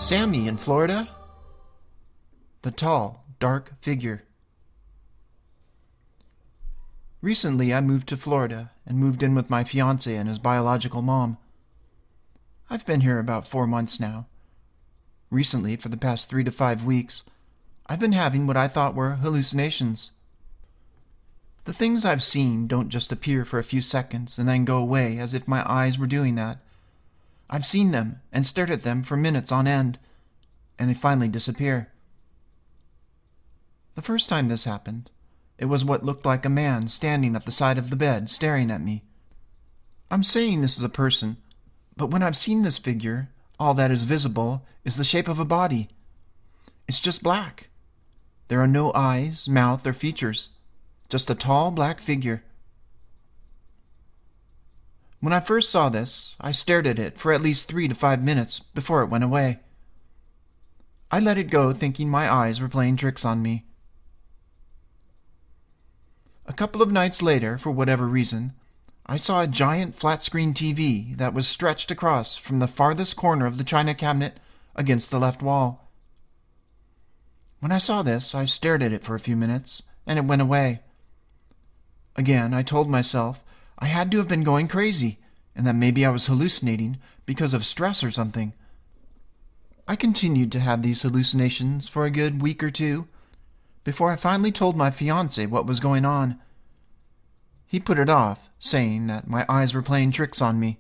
Sammy in Florida? The tall, dark figure. Recently, I moved to Florida and moved in with my fiancé and his biological mom. I've been here about 4 months now. Recently, for the past 3 to 5 weeks, I've been having what I thought were hallucinations. The things I've seen don't just appear for a few seconds and then go away as if my eyes were doing that. I've seen them and stared at them for minutes on end, and they finally disappear. The first time this happened, it was what looked like a man standing at the side of the bed staring at me. I'm saying this is a person, but when I've seen this figure, all that is visible is the shape of a body. It's just black. There are no eyes, mouth, or features, just a tall black figure. When I first saw this, I stared at it for at least 3 to 5 minutes before it went away. I let it go thinking my eyes were playing tricks on me. A couple of nights later, for whatever reason, I saw a giant flat-screen TV that was stretched across from the farthest corner of the china cabinet against the left wall. When I saw this, I stared at it for a few minutes, and it went away. Again, I told myself I had to have been going crazy, and that maybe I was hallucinating because of stress or something. I continued to have these hallucinations for a good week or two, before I finally told my fiancé what was going on. He put it off, saying that my eyes were playing tricks on me.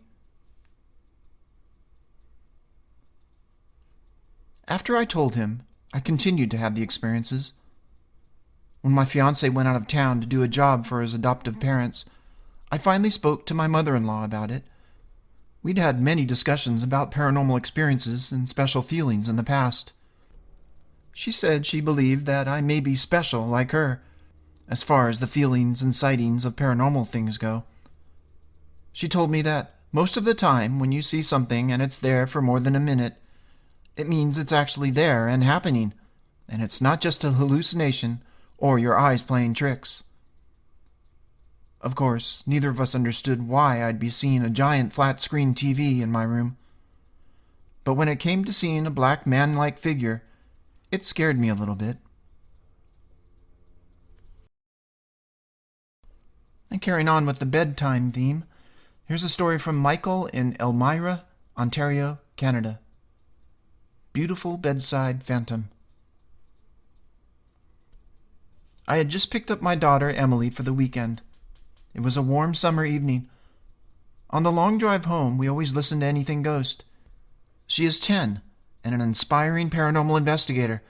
After I told him, I continued to have the experiences. When my fiancé went out of town to do a job for his adoptive parents, I finally spoke to my mother-in-law about it. We'd had many discussions about paranormal experiences and special feelings in the past. She said she believed that I may be special like her, as far as the feelings and sightings of paranormal things go. She told me that most of the time when you see something and it's there for more than a minute, it means it's actually there and happening, and it's not just a hallucination or your eyes playing tricks. Of course, neither of us understood why I'd be seeing a giant flat-screen TV in my room. But when it came to seeing a black man-like figure, it scared me a little bit. And carrying on with the bedtime theme, here's a story from Michael in Elmira, Ontario, Canada. Beautiful bedside phantom. I had just picked up my daughter, Emily, for the weekend. It was a warm summer evening. On the long drive home, we always listen to Anything Ghost. She is 10 and an inspiring paranormal investigator,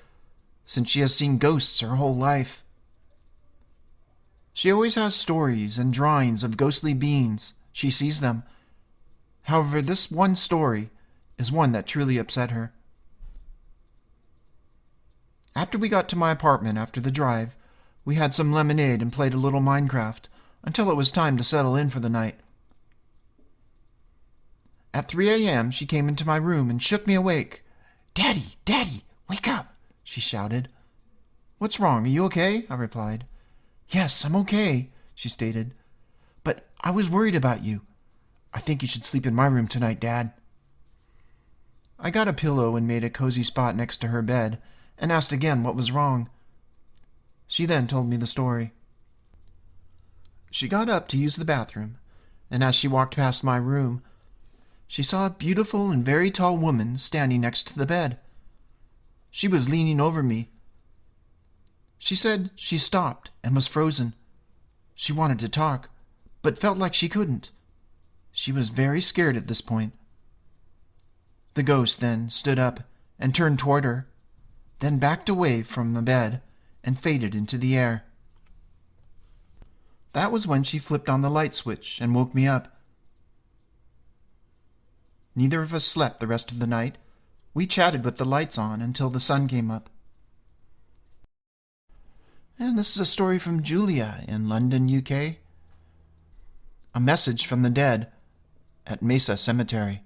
since she has seen ghosts her whole life. She always has stories and drawings of ghostly beings. She sees them. However, this one story is one that truly upset her. After we got to my apartment after the drive, we had some lemonade and played a little Minecraft until it was time to settle in for the night. At 3 a.m., she came into my room and shook me awake. "Daddy, Daddy, wake up!" she shouted. "What's wrong? Are you okay?" I replied. "Yes, I'm okay," she stated. "But I was worried about you. I think you should sleep in my room tonight, Dad." I got a pillow and made a cozy spot next to her bed and asked again what was wrong. She then told me the story. She got up to use the bathroom, and as she walked past my room, she saw a beautiful and very tall woman standing next to the bed. She was leaning over me. She said she stopped and was frozen. She wanted to talk, but felt like she couldn't. She was very scared at this point. The ghost then stood up and turned toward her, then backed away from the bed and faded into the air. That was when she flipped on the light switch and woke me up. Neither of us slept the rest of the night. We chatted with the lights on until the sun came up. And this is a story from Julia in London, UK. A message from the dead at Mesa Cemetery.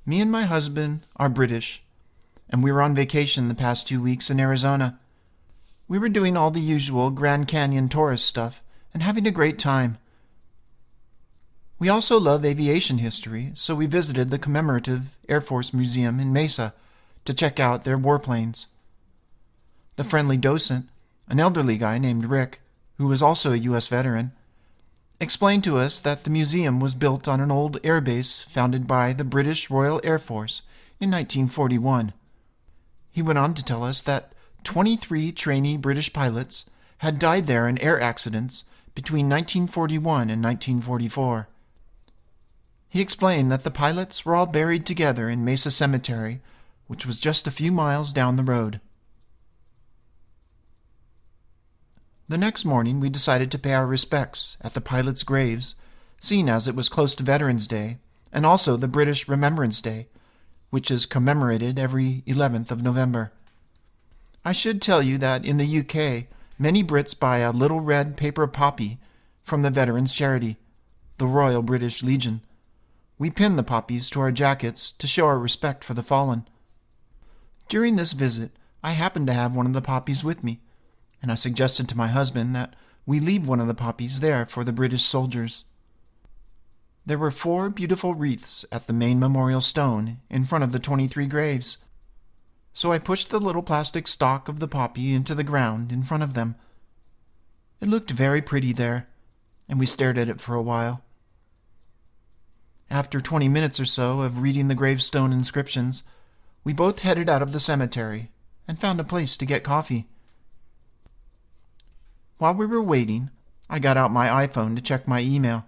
Me and my husband are British, and we were on vacation the past 2 weeks in Arizona. We were doing all the usual Grand Canyon tourist stuff and having a great time. We also love aviation history, so we visited the commemorative Air Force Museum in Mesa to check out their warplanes. The friendly docent, an elderly guy named Rick, who was also a U.S. veteran, explained to us that the museum was built on an old airbase founded by the British Royal Air Force in 1941. He went on to tell us that 23 trainee British pilots had died there in air accidents between 1941 and 1944. He explained that the pilots were all buried together in Mesa Cemetery, which was just a few miles down the road. The next morning, we decided to pay our respects at the pilots' graves, seeing as it was close to Veterans Day, and also the British Remembrance Day, which is commemorated every 11th of November. I should tell you that in the UK, many Brits buy a little red paper poppy from the Veterans Charity, the Royal British Legion. We pin the poppies to our jackets to show our respect for the fallen. During this visit, I happened to have one of the poppies with me, and I suggested to my husband that we leave one of the poppies there for the British soldiers. There were 4 beautiful wreaths at the main memorial stone in front of the 23 graves, so I pushed the little plastic stalk of the poppy into the ground in front of them. It looked very pretty there, and we stared at it for a while. After 20 minutes or so of reading the gravestone inscriptions, we both headed out of the cemetery and found a place to get coffee. While we were waiting, I got out my iPhone to check my email.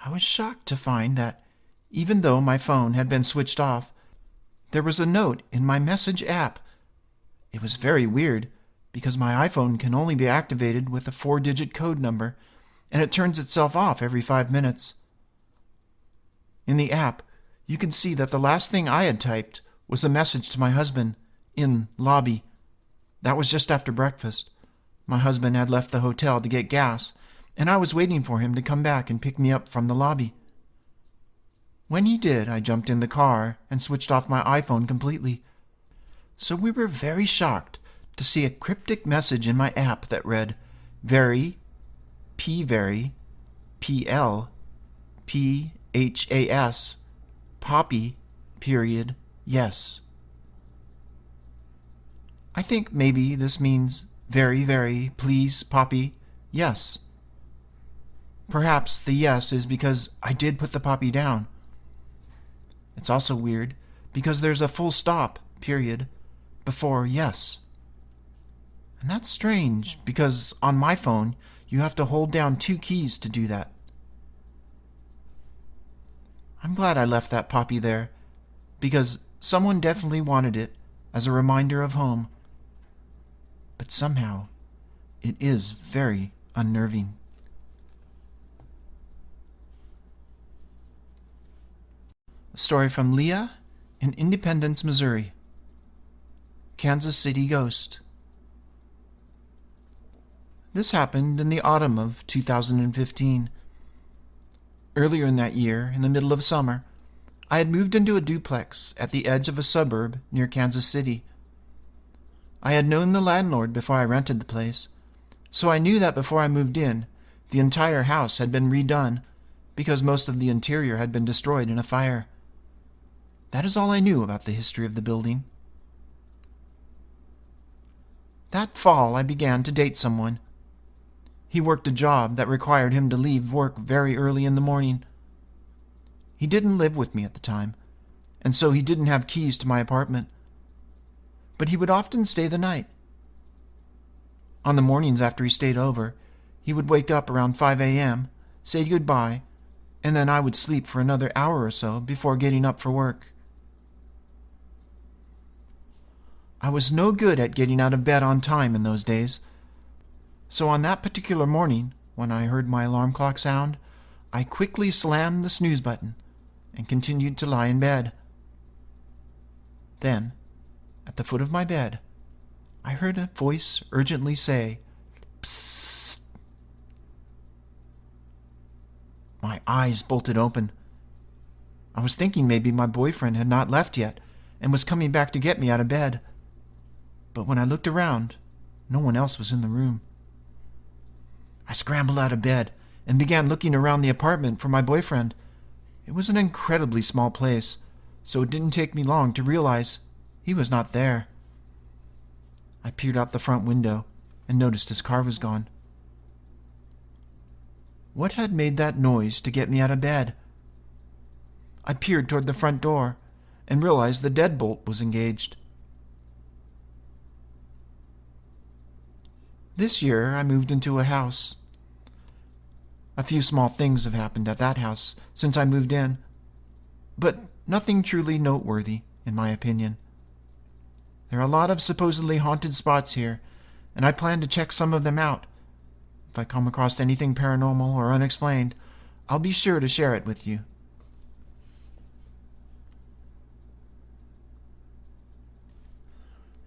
I was shocked to find that, even though my phone had been switched off, there was a note in my message app. It was very weird, because my iPhone can only be activated with a 4-digit code number, and it turns itself off every 5 minutes. In the app, you could see that the last thing I had typed was a message to my husband in lobby. That was just after breakfast. My husband had left the hotel to get gas, and I was waiting for him to come back and pick me up from the lobby. When he did, I jumped in the car and switched off my iPhone completely. So we were very shocked to see a cryptic message in my app that read, "Very, P-very, P-L, P-H-A-S, Poppy, period, yes." I think maybe this means very, very, please, Poppy, yes. Perhaps the yes is because I did put the poppy down. It's also weird because there's a full stop, period, before yes. And that's strange because on my phone you have to hold down 2 keys to do that. I'm glad I left that poppy there because someone definitely wanted it as a reminder of home. But somehow it is very unnerving. A story from Leah in Independence, Missouri. Kansas City Ghost. This happened in the autumn of 2015. Earlier in that year, in the middle of summer, I had moved into a duplex at the edge of a suburb near Kansas City. I had known the landlord before I rented the place, so I knew that before I moved in, the entire house had been redone because most of the interior had been destroyed in a fire. That is all I knew about the history of the building. That fall, I began to date someone. He worked a job that required him to leave work very early in the morning. He didn't live with me at the time, and so he didn't have keys to my apartment. But he would often stay the night. On the mornings after he stayed over, he would wake up around 5 a.m., say goodbye, and then I would sleep for another hour or so before getting up for work. I was no good at getting out of bed on time in those days, so on that particular morning, when I heard my alarm clock sound, I quickly slammed the snooze button and continued to lie in bed. Then, at the foot of my bed, I heard a voice urgently say, "Psst." My eyes bolted open. I was thinking maybe my boyfriend had not left yet and was coming back to get me out of bed. But when I looked around, no one else was in the room. I scrambled out of bed and began looking around the apartment for my boyfriend. It was an incredibly small place, so it didn't take me long to realize he was not there. I peered out the front window and noticed his car was gone. What had made that noise to get me out of bed? I peered toward the front door and realized the deadbolt was engaged. This year, I moved into a house. A few small things have happened at that house since I moved in, but nothing truly noteworthy, in my opinion. There are a lot of supposedly haunted spots here, and I plan to check some of them out. If I come across anything paranormal or unexplained, I'll be sure to share it with you.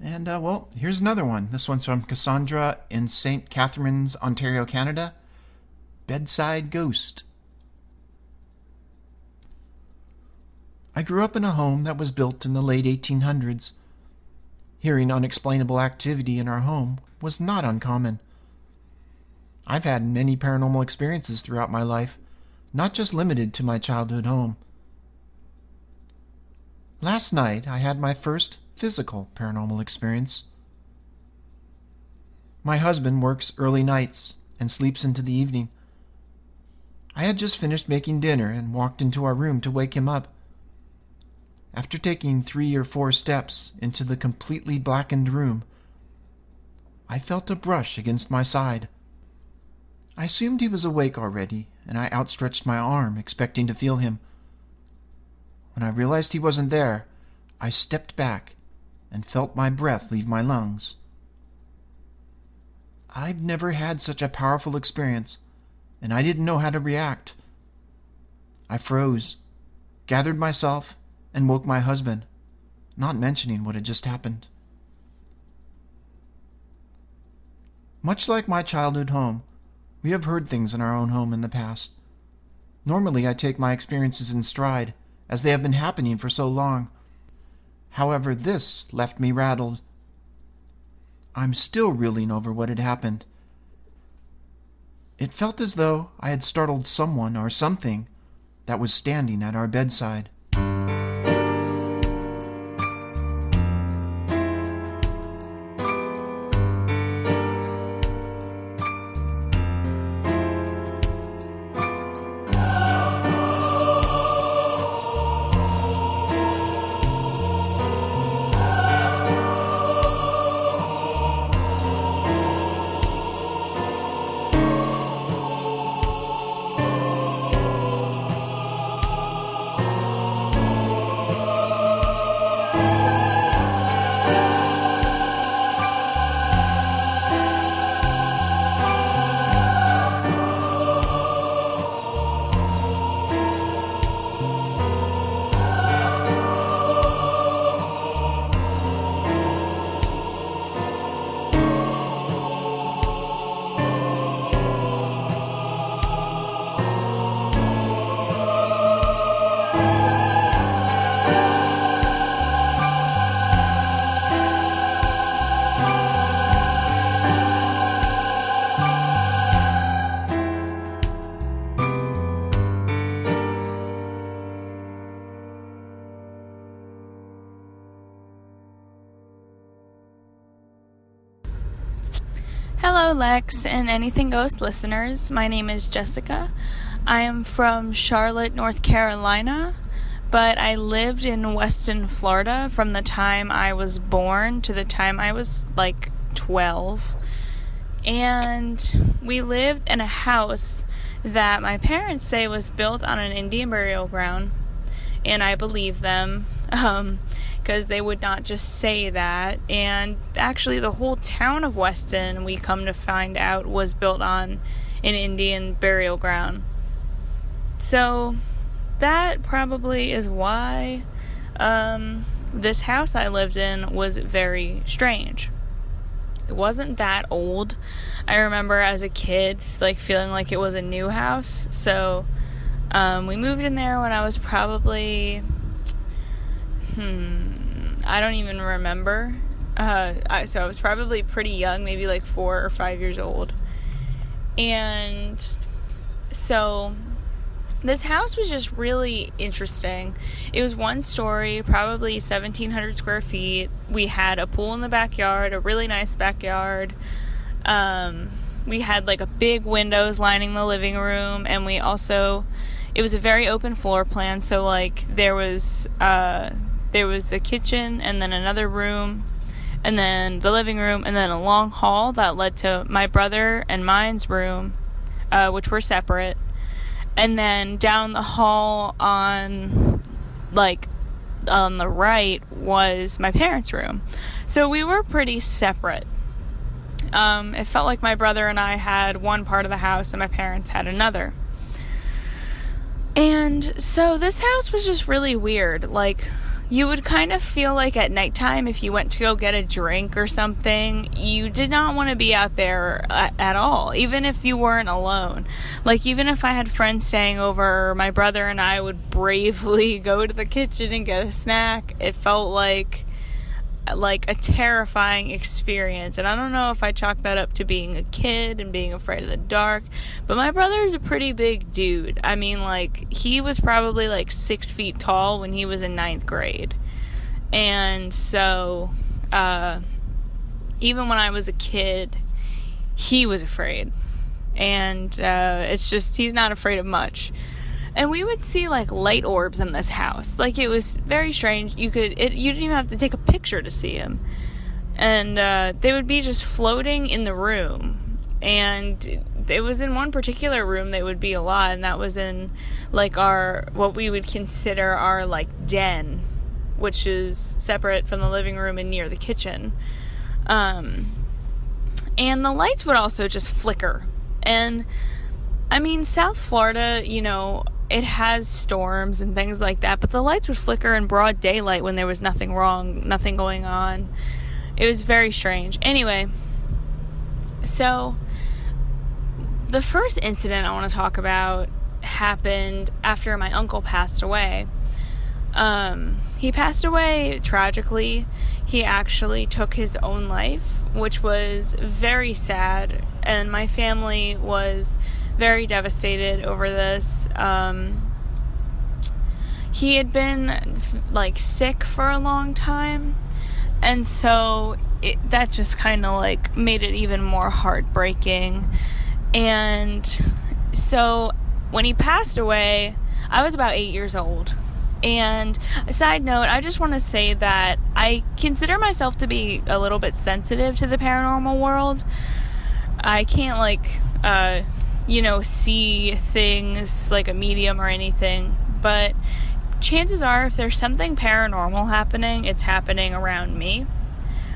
And, here's another one. This one's from Cassandra in St. Catharines, Ontario, Canada. Bedside Ghost. I grew up in a home that was built in the late 1800s. Hearing unexplainable activity in our home was not uncommon. I've had many paranormal experiences throughout my life, not just limited to my childhood home. Last night, I had my first physical paranormal experience. My husband works early nights and sleeps into the evening. I had just finished making dinner and walked into our room to wake him up. After taking 3 or 4 steps into the completely blackened room, I felt a brush against my side. I assumed he was awake already, and I outstretched my arm, expecting to feel him. When I realized he wasn't there, I stepped back and felt my breath leave my lungs. I've never had such a powerful experience, and I didn't know how to react. I froze, gathered myself, and woke my husband, not mentioning what had just happened. Much like my childhood home, we have heard things in our own home in the past. Normally, I take my experiences in stride, as they have been happening for so long. However, this left me rattled. I'm still reeling over what had happened. It felt as though I had startled someone or something that was standing at our bedside. Hello, Lex and Anything Ghost listeners. My name is Jessica. I am from Charlotte, North Carolina, but I lived in Weston, Florida from the time I was born to the time I was 12. And we lived in a house that my parents say was built on an Indian burial ground, and I believe them. Because they would not just say that. And actually the whole town of Weston, we come to find out, was built on an Indian burial ground. So that probably is why this house I lived in was very strange. It wasn't that old. I remember as a kid feeling like it was a new house. So we moved in there when I was probably I don't even remember. So I was probably pretty young, maybe 4 or 5 years old. And So this house was just really interesting. It was one story, probably 1,700 square feet. We had a pool in the backyard, a really nice backyard. We had like a big windows lining the living room, and we also, it was a very open floor plan. So like there was a kitchen, and then another room, and then the living room, and then a long hall that led to my brother and mine's room, which were separate. And then down the hall on the right was my parents' room. So we were pretty separate. It felt like my brother and I had one part of the house and my parents had another. And so this house was just really weird. Like, you would kind of feel like at nighttime, if you went to go get a drink or something, you did not want to be out there at all, even if you weren't alone. Like, even if I had friends staying over, my brother and I would bravely go to the kitchen and get a snack. It felt like a terrifying experience. And I don't know if I chalk that up to being a kid and being afraid of the dark, but my brother is a pretty big dude. I mean, like, he was probably like 6 feet tall when he was in 9th grade. And so even when I was a kid, he was afraid. And it's just, he's not afraid of much. And we would see like light orbs in this house. Like, it was very strange. You didn't even have to take a picture to see them. And they would be just floating in the room. And it was in one particular room they would be a lot, and that was in like what we would consider our like den, which is separate from the living room and near the kitchen. And the lights would also just flicker. And I mean, South Florida, you know, it has storms and things like that, but the lights would flicker in broad daylight when there was nothing wrong, nothing going on. It was very strange. Anyway, so the first incident I want to talk about happened after my uncle passed away. He passed away tragically. He actually took his own life, which was very sad, and my family was very devastated over this. He had been like sick for a long time, and so that just kind of like made it even more heartbreaking. And so when he passed away, I was about 8 years old. And a side note, I just want to say that I consider myself to be a little bit sensitive to the paranormal world. I can't see things like a medium or anything, but chances are if there's something paranormal happening, it's happening around me.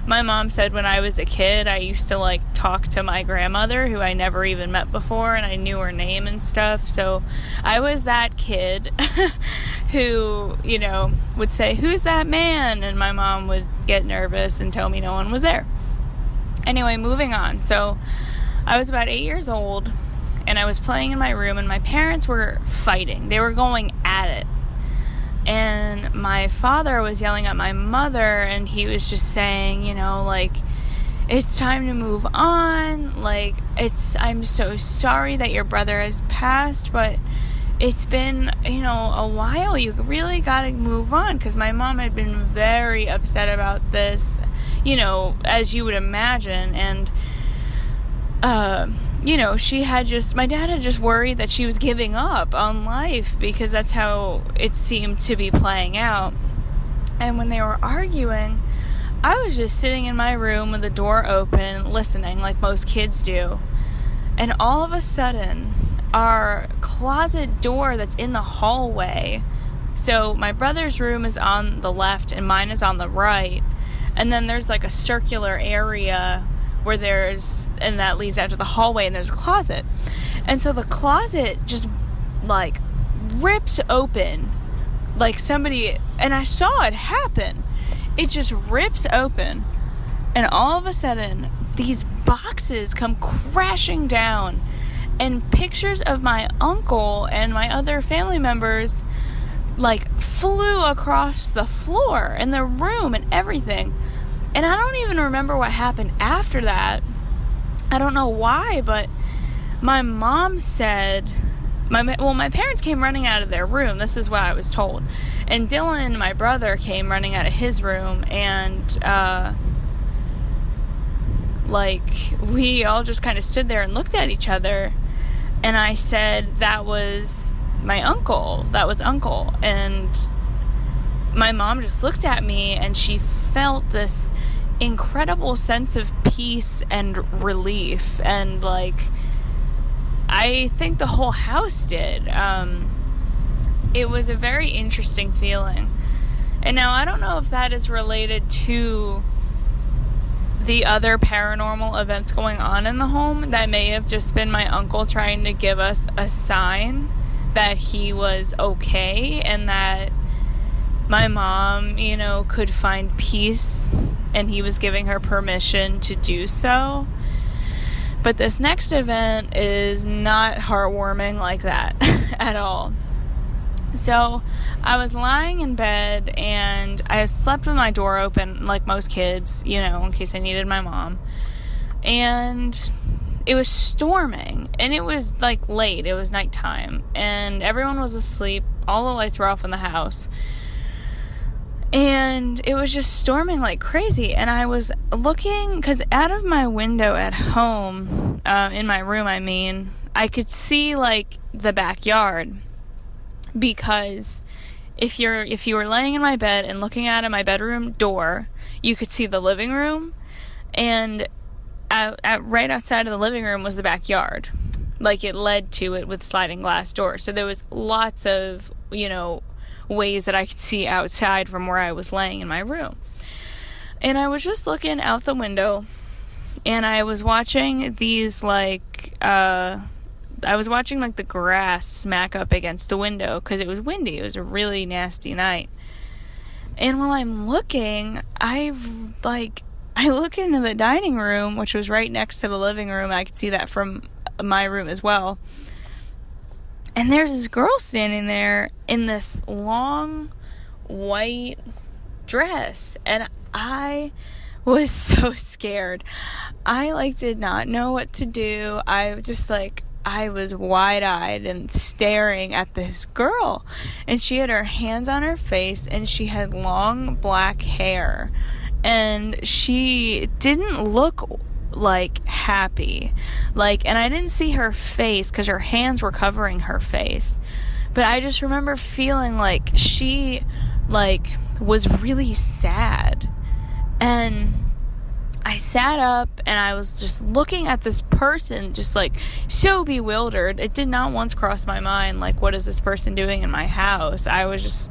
My mom said when I was a kid, I used to talk to my grandmother, who I never even met before, and I knew her name and stuff. So I was that kid who, would say, "Who's that man?" And my mom would get nervous and tell me no one was there. Anyway, moving on. So I was about 8 years old, and I was playing in my room, and my parents were fighting. They were going at it. And my father was yelling at my mother, and he was just saying, it's time to move on. I'm so sorry that your brother has passed, but it's been, a while. You really got to move on. Because my mom had been very upset about this, as you would imagine. And, my dad had just worried that she was giving up on life, because that's how it seemed to be playing out. And when they were arguing, I was just sitting in my room with the door open, listening like most kids do. And all of a sudden, our closet door that's in the hallway, so my brother's room is on the left and mine is on the right, and then there's a circular area where and that leads out to the hallway, and there's a closet. And so the closet just rips open, somebody, and I saw it happen. It just rips open, and all of a sudden these boxes come crashing down, and pictures of my uncle and my other family members flew across the floor in the room and everything. And I don't even remember what happened after that. I don't know why, but my mom said my parents came running out of their room. This is what I was told. And Dylan, my brother, came running out of his room, and we all just kind of stood there and looked at each other. And I said, that was my uncle. That was Uncle. And my mom just looked at me, and she felt this incredible sense of peace and relief. And, I think the whole house did. It was a very interesting feeling. And now, I don't know if that is related to the other paranormal events going on in the home. That may have just been my uncle trying to give us a sign that he was okay, and that my mom, could find peace, and he was giving her permission to do so. But this next event is not heartwarming like that at all. So I was lying in bed, and I slept with my door open like most kids, in case I needed my mom. And it was storming, and it was late. It was nighttime, and everyone was asleep. All the lights were off in the house. And it was just storming like crazy. And I was looking, because out of my window at home, in my room, I could see the backyard. Because if you were laying in my bed and looking out of my bedroom door, you could see the living room, and right outside of the living room was the backyard. It led to it with sliding glass doors. So there was lots of, ways that I could see outside from where I was laying in my room. And I was just looking out the window, and I was watching these the grass smack up against the window, because it was windy. It was a really nasty night. And while I'm looking, I look into the dining room, which was right next to the living room. I could see that from my room as well. And there's this girl standing there in this long white dress. And I was so scared. I did not know what to do. I was wide-eyed and staring at this girl. And she had her hands on her face, and she had long black hair. And she didn't look happy. And I didn't see her face because her hands were covering her face. But I just remember feeling she was really sad. And I sat up, and I was just looking at this person, just so bewildered. It did not once cross my mind, what is this person doing in my house? I was just,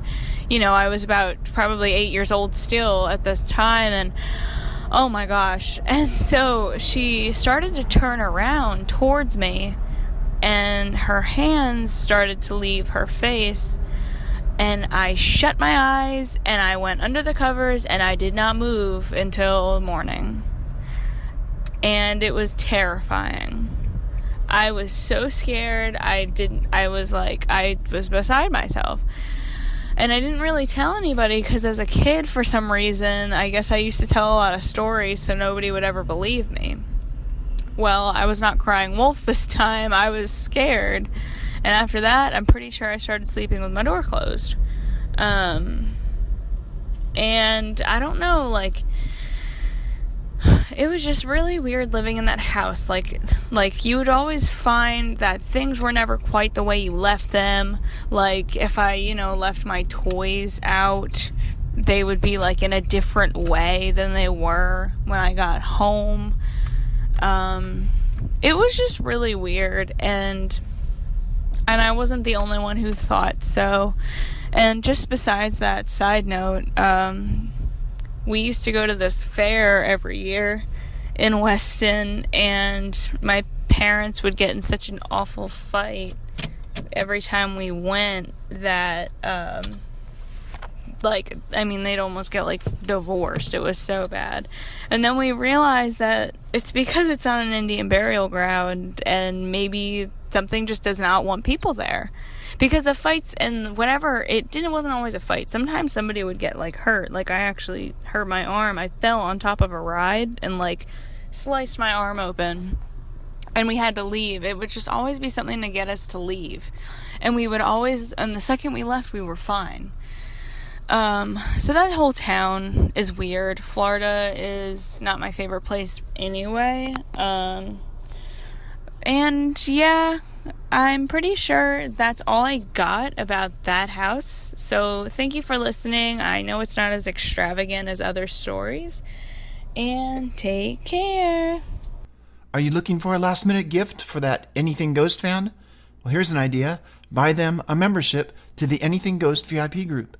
I was about probably 8 years old still at this time, and oh my gosh. And so she started to turn around towards me, and her hands started to leave her face. And I shut my eyes, and I went under the covers, and I did not move until morning. And it was terrifying. I was so scared. I was beside myself. And I didn't really tell anybody, because as a kid, for some reason, I guess I used to tell a lot of stories so nobody would ever believe me. Well, I was not crying wolf this time. I was scared. And after that, I'm pretty sure I started sleeping with my door closed. And I don't know, it was just really weird living in that house. You would always find that things were never quite the way you left them. If I, left my toys out, they would be, in a different way than they were when I got home. It was just really weird, and I wasn't the only one who thought so. And just besides that, side note, we used to go to this fair every year in Weston, and my parents would get in such an awful fight every time we went that, they'd almost get, divorced. It was so bad. And then we realized that it's because it's on an Indian burial ground, and maybe something just does not want people there. Because the fights and whatever, it wasn't always a fight. Sometimes somebody would get, hurt. I actually hurt my arm. I fell on top of a ride and, sliced my arm open. and we had to leave. It would just always be something to get us to leave. And we would always, and the second we left, we were fine. So that whole town is weird. Florida is not my favorite place anyway. And yeah, I'm pretty sure that's all I got about that house. So thank you for listening. I know it's not as extravagant as other stories. And take care. Are you looking for a last-minute gift for that Anything Ghost fan? Well, here's an idea. Buy them a membership to the Anything Ghost VIP group.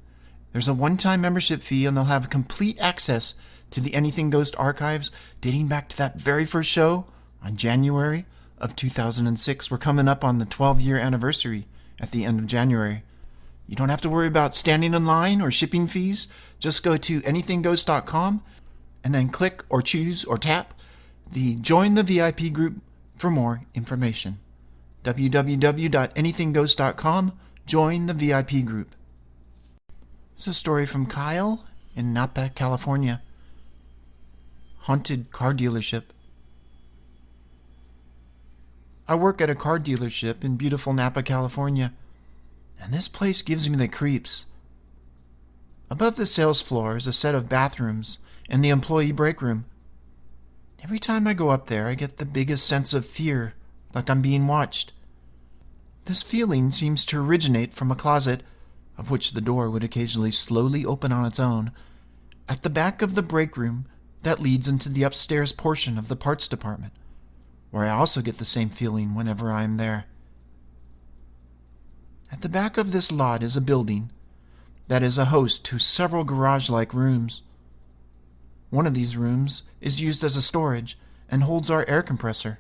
There's a one-time membership fee, and they'll have complete access to the Anything Ghost archives dating back to that very first show on January of 2006. We're coming up on the 12-year anniversary at the end of January. You don't have to worry about standing in line or shipping fees. Just go to anythingghost.com and then click or choose or tap the Join the VIP group for more information. www.anythingghost.com. Join the VIP group. It's a story from Kyle in Napa, California. Haunted car dealership. I work at a car dealership in beautiful Napa, California, and this place gives me the creeps. Above the sales floor is a set of bathrooms and the employee break room. Every time I go up there, I get the biggest sense of fear, like I'm being watched. This feeling seems to originate from a closet, of which the door would occasionally slowly open on its own, at the back of the break room that leads into the upstairs portion of the parts department, where I also get the same feeling whenever I am there. At the back of this lot is a building that is a host to several garage-like rooms. One of these rooms is used as a storage and holds our air compressor.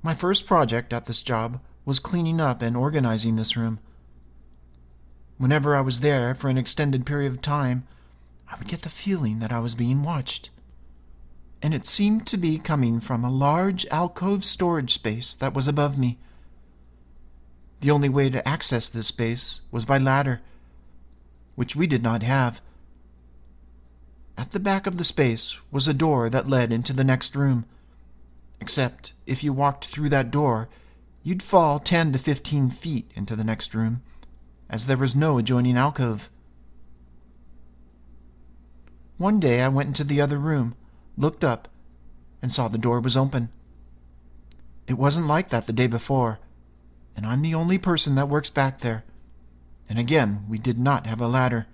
My first project at this job was cleaning up and organizing this room. Whenever I was there for an extended period of time, I would get the feeling that I was being watched. And it seemed to be coming from a large alcove storage space that was above me. The only way to access this space was by ladder, which we did not have. At the back of the space was a door that led into the next room, except if you walked through that door, you'd fall 10 to 15 feet into the next room, as there was no adjoining alcove. One day I went into the other room, looked up, and saw the door was open. It wasn't like that the day before, and I'm the only person that works back there. And again, we did not have a ladder.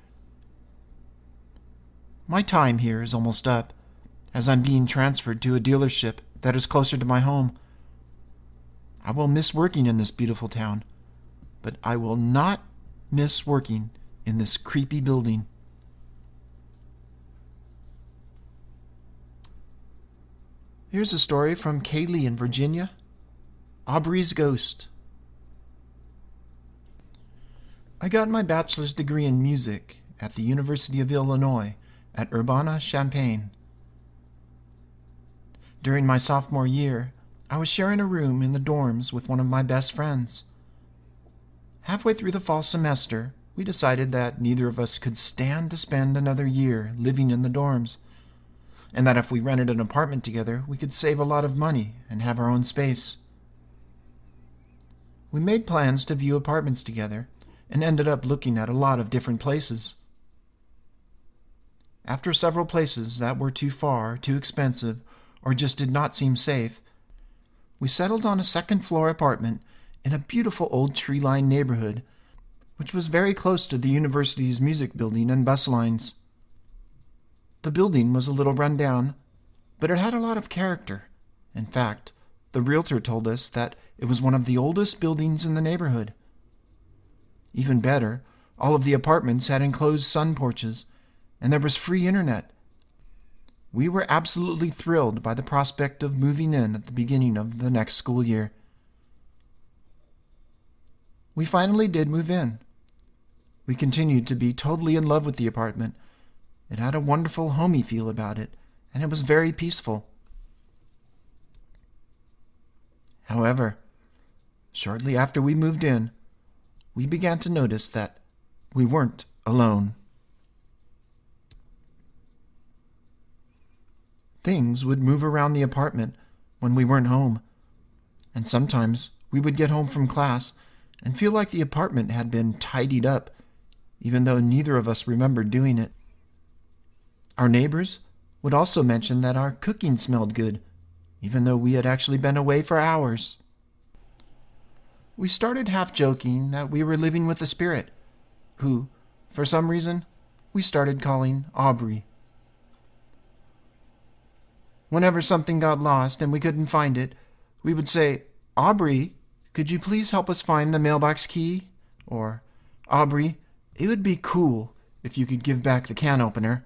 My time here is almost up, as I'm being transferred to a dealership that is closer to my home. I will miss working in this beautiful town, but I will not miss working in this creepy building. Here's a story from Kaylee in Virginia. Aubrey's Ghost. I got my bachelor's degree in music at the University of Illinois at Urbana-Champaign. During my sophomore year, I was sharing a room in the dorms with one of my best friends. Halfway through the fall semester, we decided that neither of us could stand to spend another year living in the dorms, and that if we rented an apartment together, we could save a lot of money and have our own space. We made plans to view apartments together and ended up looking at a lot of different places. After several places that were too far, too expensive, or just did not seem safe, we settled on a second-floor apartment in a beautiful old tree-lined neighborhood, which was very close to the university's music building and bus lines. The building was a little run down, but it had a lot of character. In fact, the realtor told us that it was one of the oldest buildings in the neighborhood. Even better, all of the apartments had enclosed sun porches, and there was free internet. We were absolutely thrilled by the prospect of moving in at the beginning of the next school year. We finally did move in. We continued to be totally in love with the apartment. It had a wonderful homey feel about it, and it was very peaceful. However, shortly after we moved in, we began to notice that we weren't alone. Things would move around the apartment when we weren't home. And sometimes we would get home from class and feel like the apartment had been tidied up, even though neither of us remembered doing it. Our neighbors would also mention that our cooking smelled good, even though we had actually been away for hours. We started half joking that we were living with a spirit, who, for some reason, we started calling Aubrey. Whenever something got lost and we couldn't find it, we would say, "Aubrey, could you please help us find the mailbox key?" Or, "Aubrey, it would be cool if you could give back the can opener."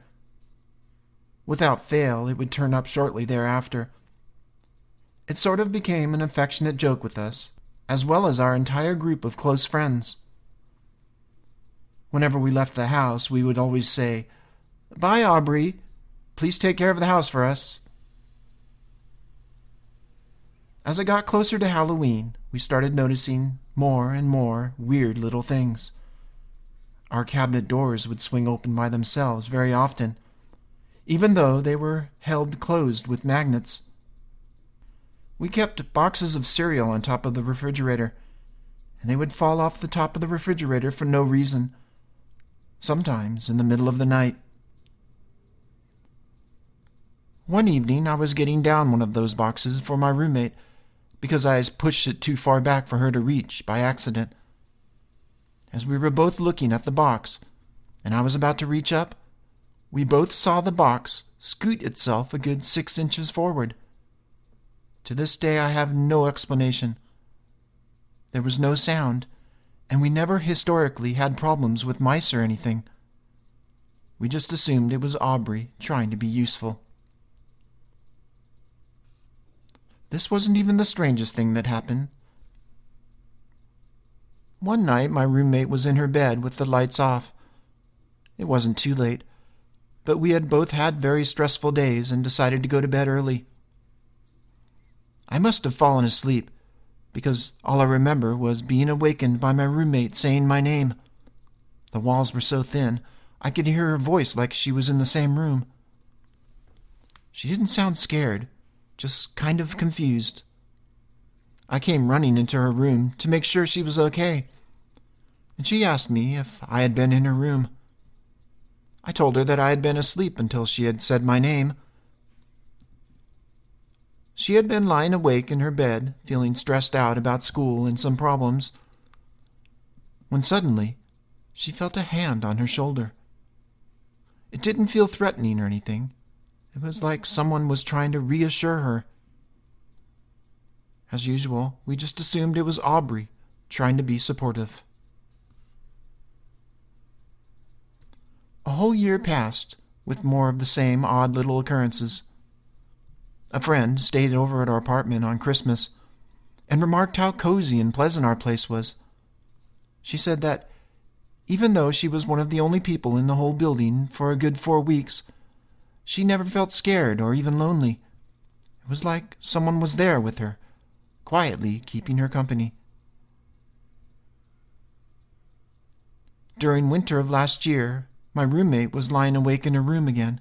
Without fail, it would turn up shortly thereafter. It sort of became an affectionate joke with us, as well as our entire group of close friends. Whenever we left the house, we would always say, "Bye, Aubrey. Please take care of the house for us." As it got closer to Halloween, we started noticing more and more weird little things. Our cabinet doors would swing open by themselves very often, even though they were held closed with magnets. We kept boxes of cereal on top of the refrigerator, and they would fall off the top of the refrigerator for no reason, sometimes in the middle of the night. One evening, I was getting down one of those boxes for my roommate because I had pushed it too far back for her to reach by accident. As we were both looking at the box, and I was about to reach up, we both saw the box scoot itself a good 6 inches forward. To this day, I have no explanation. There was no sound, and we never historically had problems with mice or anything. We just assumed it was Aubrey trying to be useful. This wasn't even the strangest thing that happened. One night, my roommate was in her bed with the lights off. It wasn't too late, but we had both had very stressful days and decided to go to bed early. I must have fallen asleep, because all I remember was being awakened by my roommate saying my name. The walls were so thin, I could hear her voice like she was in the same room. She didn't sound scared, just kind of confused. I came running into her room to make sure she was okay, and she asked me if I had been in her room. I told her that I had been asleep until she had said my name. She had been lying awake in her bed, feeling stressed out about school and some problems, when suddenly she felt a hand on her shoulder. It didn't feel threatening or anything. It was like someone was trying to reassure her. As usual, we just assumed it was Aubrey trying to be supportive. A whole year passed with more of the same odd little occurrences. A friend stayed over at our apartment on Christmas and remarked how cozy and pleasant our place was. She said that even though she was one of the only people in the whole building for a good 4 weeks, she never felt scared or even lonely. It was like someone was there with her, quietly keeping her company. During winter of last year, my roommate was lying awake in her room again,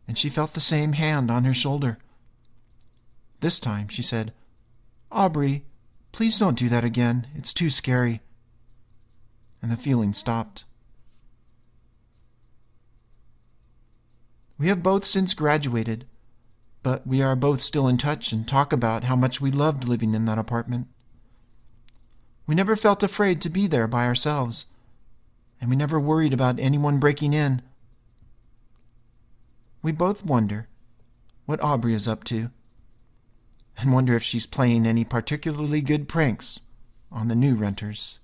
and she felt the same hand on her shoulder. This time, she said, "Aubrey, please don't do that again. It's too scary." And the feeling stopped. We have both since graduated, but we are both still in touch and talk about how much we loved living in that apartment. We never felt afraid to be there by ourselves, and we never worried about anyone breaking in. We both wonder what Aubrey is up to, and wonder if she's playing any particularly good pranks on the new renters.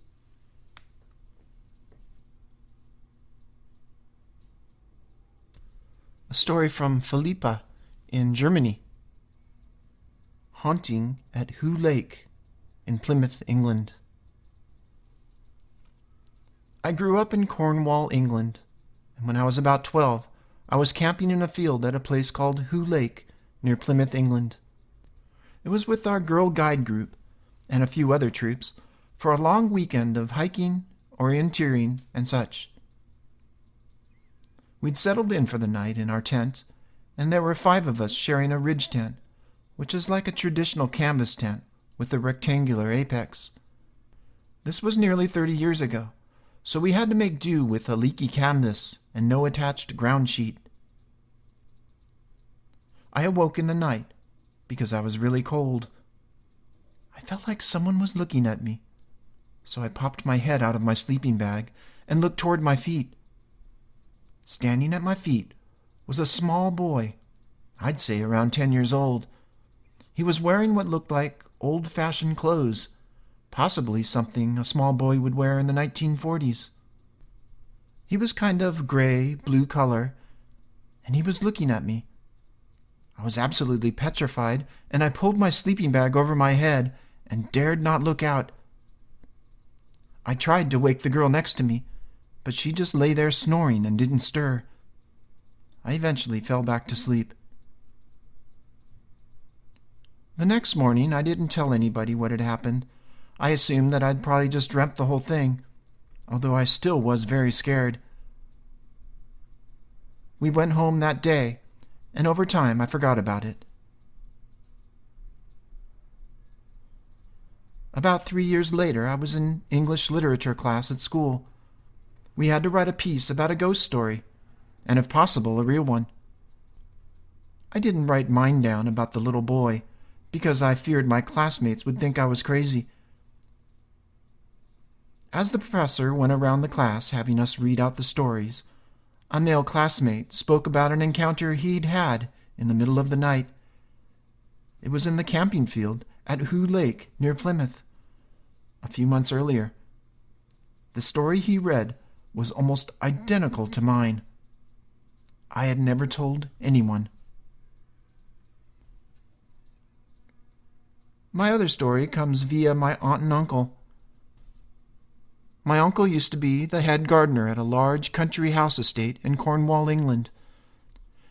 A story from Philippa in Germany. Haunting at Hoo Lake in Plymouth, England. I grew up in Cornwall, England, and when I was about 12, I was camping in a field at a place called Hoo Lake near Plymouth, England. It was with our girl guide group and a few other troops for a long weekend of hiking, orienteering, and such. We'd settled in for the night in our tent, and there were 5 of us sharing a ridge tent, which is like a traditional canvas tent with a rectangular apex. This was nearly 30 years ago, so we had to make do with a leaky canvas and no attached ground sheet. I awoke in the night because I was really cold. I felt like someone was looking at me, so I popped my head out of my sleeping bag and looked toward my feet. Standing at my feet was a small boy, I'd say around 10 years old. He was wearing what looked like old-fashioned clothes, possibly something a small boy would wear in the 1940s. He was kind of gray, blue color, and he was looking at me. I was absolutely petrified, and I pulled my sleeping bag over my head and dared not look out. I tried to wake the girl next to me, but she just lay there snoring and didn't stir. I eventually fell back to sleep. The next morning, I didn't tell anybody what had happened. I assumed that I'd probably just dreamt the whole thing, although I still was very scared. We went home that day, and over time I forgot about it. About 3 years later, I was in English literature class at school. We had to write a piece about a ghost story, and if possible, a real one. I didn't write mine down about the little boy, because I feared my classmates would think I was crazy. As the professor went around the class having us read out the stories, a male classmate spoke about an encounter he'd had in the middle of the night. It was in the camping field at Who Lake near Plymouth, a few months earlier. The story he read was almost identical to mine. I had never told anyone. My other story comes via my aunt and uncle. My uncle used to be the head gardener at a large country house estate in Cornwall, England,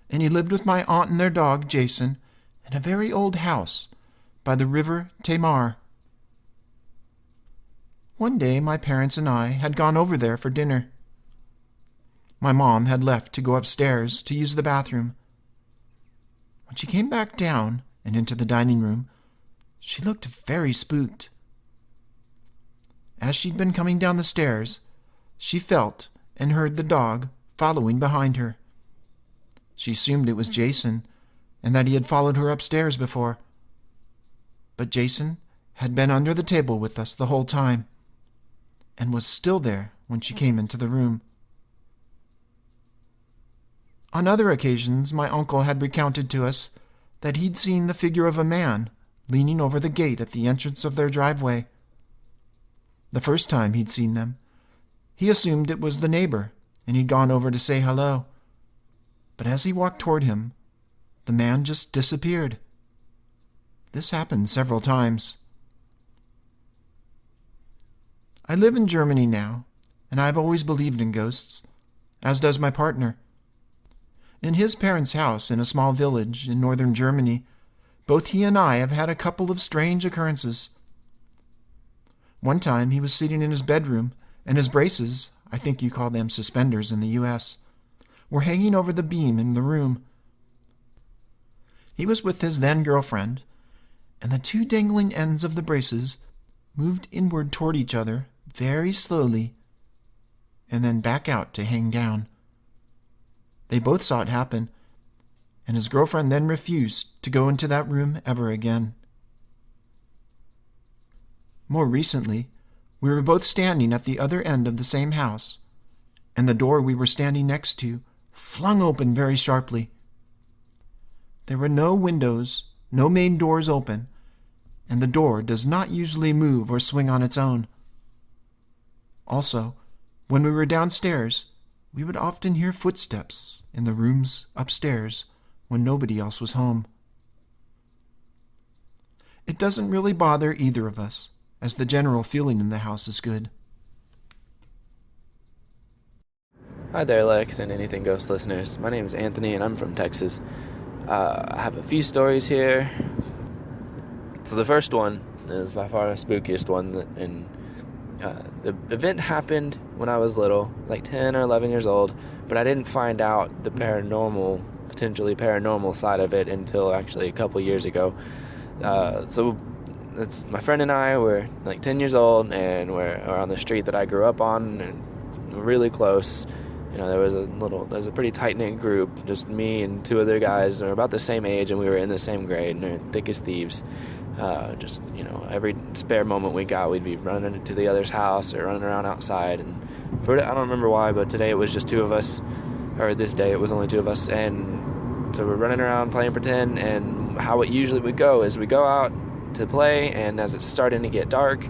and he lived with my aunt and their dog, Jason, in a very old house by the river Tamar. One day my parents and I had gone over there for dinner. My mom had left to go upstairs to use the bathroom. When she came back down and into the dining room, she looked very spooked. As she'd been coming down the stairs, she felt and heard the dog following behind her. She assumed it was Jason and that he had followed her upstairs before. But Jason had been under the table with us the whole time and was still there when she came into the room. On other occasions, my uncle had recounted to us that he'd seen the figure of a man leaning over the gate at the entrance of their driveway. The first time he'd seen them, he assumed it was the neighbor, and he'd gone over to say hello. But as he walked toward him, the man just disappeared. This happened several times. I live in Germany now, and I've always believed in ghosts, as does my partner. In his parents' house in a small village in northern Germany, both he and I have had a couple of strange occurrences. One time he was sitting in his bedroom, and his braces, I think you call them suspenders in the U.S., were hanging over the beam in the room. He was with his then-girlfriend, and the two dangling ends of the braces moved inward toward each other very slowly, and then back out to hang down. They both saw it happen, and his girlfriend then refused to go into that room ever again. More recently, we were both standing at the other end of the same house, and the door we were standing next to flung open very sharply. There were no windows, no main doors open, and the door does not usually move or swing on its own. Also, when we were downstairs, we would often hear footsteps in the rooms upstairs when nobody else was home. It doesn't really bother either of us, as the general feeling in the house is good. Hi there, Lex and Anything Ghost listeners. My name is Anthony, and I'm from Texas. I have a few stories here. So the first one is by far the spookiest one, and the event happened when I was little, like 10 or 11 years old, but I didn't find out the paranormal potentially paranormal side of it until actually a couple years ago. So it's my friend and I were like 10 years old, and we're on the street that I grew up on, and we're really close. There was a pretty tight-knit group, just me and two other guys that were about the same age, and we were in the same grade, and they're thick as thieves. Every spare moment we got, we'd be running to the other's house or running around outside. And I don't remember why, but today it was just two of us, or this day it was only two of us, and so we're running around playing pretend. And how it usually would go is we go out to play, and as it's starting to get dark,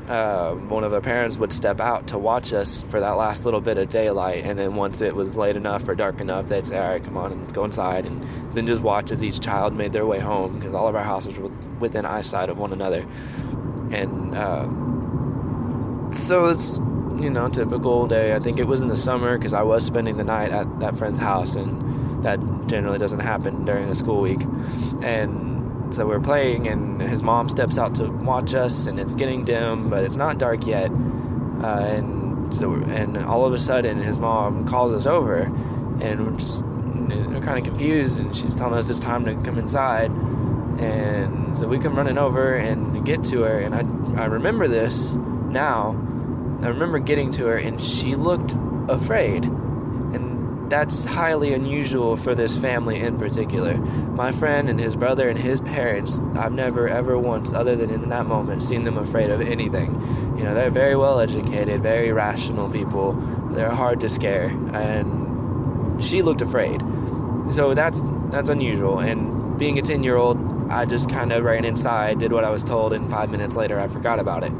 one of our parents would step out to watch us for that last little bit of daylight, and then once it was late enough or dark enough, they'd say, all right, come on, and let's go inside, and then just watch as each child made their way home, because all of our houses were within eyesight of one another. And so it's typical day. I think it was in the summer, because I was spending the night at that friend's house, and that generally doesn't happen during a school week. And so we're playing, and his mom steps out to watch us, and it's getting dim, but it's not dark yet. And all of a sudden, his mom calls us over, and we're kind of confused, and she's telling us it's time to come inside. And so we come running over and get to her, and I remember this now. I remember getting to her, and she looked afraid. And that's highly unusual for this family in particular. My friend and his brother and his parents, I've never ever once, other than in that moment, seen them afraid of anything. They're very well educated, very rational people. They're hard to scare, and she looked afraid. So that's unusual. And being a 10-year-old, I just kind of ran inside, did what I was told, and 5 minutes later I forgot about it.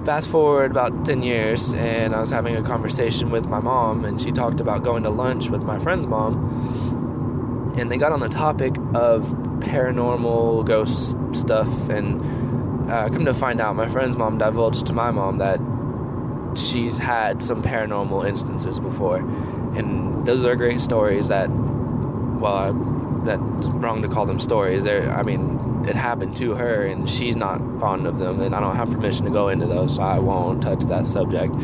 Fast forward about 10 years, and I was having a conversation with my mom, and she talked about going to lunch with my friend's mom, and they got on the topic of paranormal ghost stuff. And come to find out, my friend's mom divulged to my mom that she's had some paranormal instances before, and those are great stories that's wrong to call them stories. It happened to her, and she's not fond of them, and I don't have permission to go into those, so I won't touch that subject.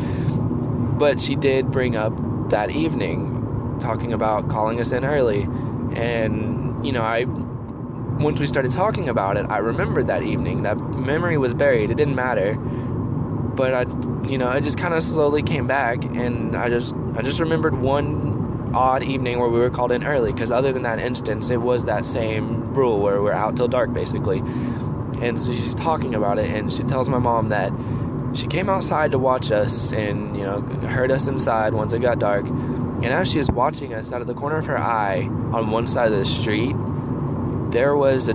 But she did bring up that evening, talking about calling us in early, and once we started talking about it, I remembered that evening. That memory was buried. It didn't matter, but I just kind of slowly came back, and I just remembered one odd evening where we were called in early, because other than that instance, it was that same rule where we're out till dark, basically. And so she's talking about it, and she tells my mom that she came outside to watch us, and heard us inside once it got dark. And as she was watching us, out of the corner of her eye on one side of the street, there was a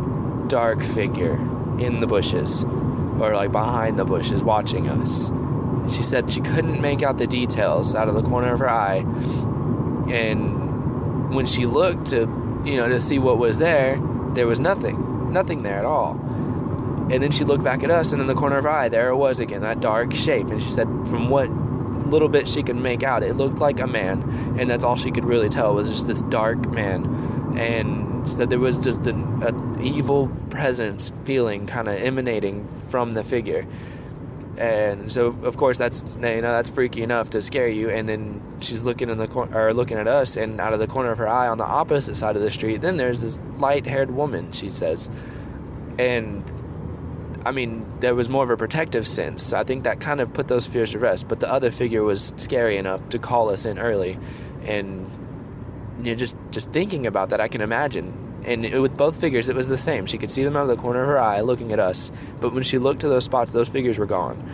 dark figure in the bushes, or like behind the bushes, watching us. And she said she couldn't make out the details out of the corner of her eye. And when she looked to see what was there was nothing there at all. And then she looked back at us, and in the corner of her eye, there it was again, that dark shape. And she said from what little bit she could make out, it looked like a man, and that's all she could really tell, was just this dark man. And she said there was just an evil presence feeling kind of emanating from the figure. And so, of course, that's freaky enough to scare you. And then she's looking looking at us, and out of the corner of her eye on the opposite side of the street, then there's this light-haired woman, she says. And there was more of a protective sense. I think that kind of put those fears to rest. But the other figure was scary enough to call us in early. And just thinking about that, I can imagine. And with both figures, it was the same. She could see them out of the corner of her eye looking at us. But when she looked to those spots, those figures were gone.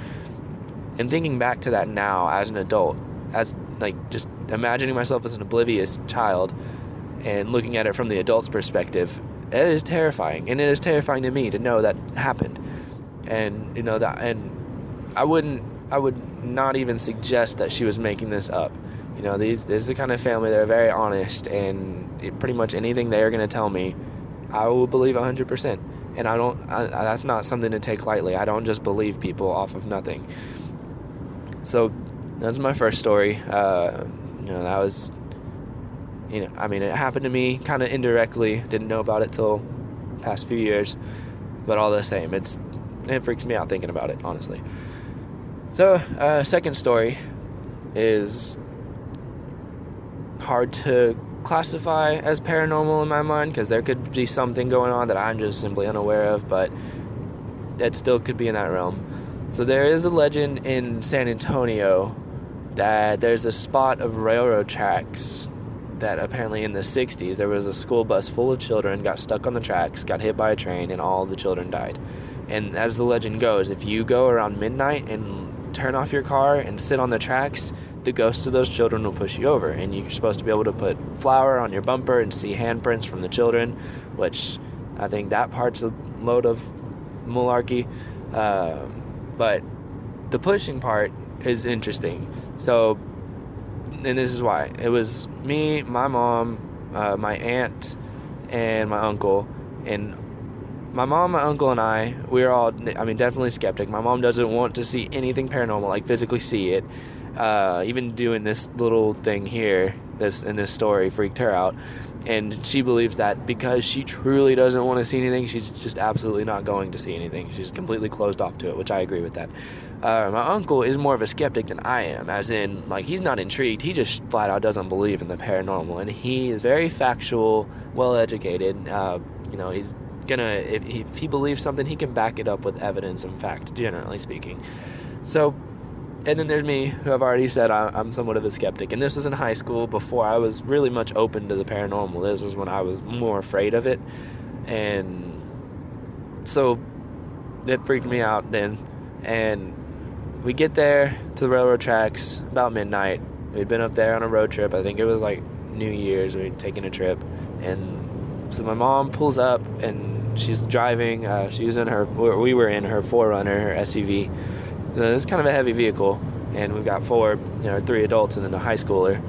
And thinking back to that now as an adult, as just imagining myself as an oblivious child and looking at it from the adult's perspective, it is terrifying. And it is terrifying to me to know that happened. And I would not even suggest that she was making this up. This is the kind of family that are very honest, and pretty much anything they are going to tell me, I will believe 100%. And that's not something to take lightly. I don't just believe people off of nothing. So that's my first story. That was, it happened to me kind of indirectly. Didn't know about it till past few years, but all the same, it freaks me out thinking about it, honestly. So, second story is hard to classify as paranormal in my mind, because there could be something going on that I'm just simply unaware of, but that still could be in that realm. So there is a legend in San Antonio that there's a spot of railroad tracks that apparently in the 60s there was a school bus full of children, got stuck on the tracks, got hit by a train, and all the children died. And as the legend goes, if you go around midnight and turn off your car and sit on the tracks, the ghosts of those children will push you over, and you're supposed to be able to put flour on your bumper and see handprints from the children, which I think that part's a load of malarkey. But the pushing part is interesting. So, and this is why. It was me, my mom, my aunt, and my uncle. And my mom, my uncle, and we were all, definitely skeptic. My mom doesn't want to see anything paranormal, like physically see it. Even doing this little thing here, in this story, freaked her out. And she believes that because she truly doesn't want to see anything, she's just absolutely not going to see anything. She's completely closed off to it, which I agree with that. My uncle is more of a skeptic than I am, as in, like, he's not intrigued. He just flat out doesn't believe in the paranormal. And he is very factual, well-educated. He's gonna, if he believes something, he can back it up with evidence and fact, generally speaking. So, and then there's me, who I've already said I'm somewhat of a skeptic. And this was in high school, before I was really much open to the paranormal. This was when I was more afraid of it. And so it freaked me out then. And we get there to the railroad tracks about midnight. We'd been up there on a road trip. I think it was like New Year's. We'd taken a trip. And so my mom pulls up, and she's driving. We were in her 4Runner, her SUV. So it's kind of a heavy vehicle, and we've got 3 adults and then a high schooler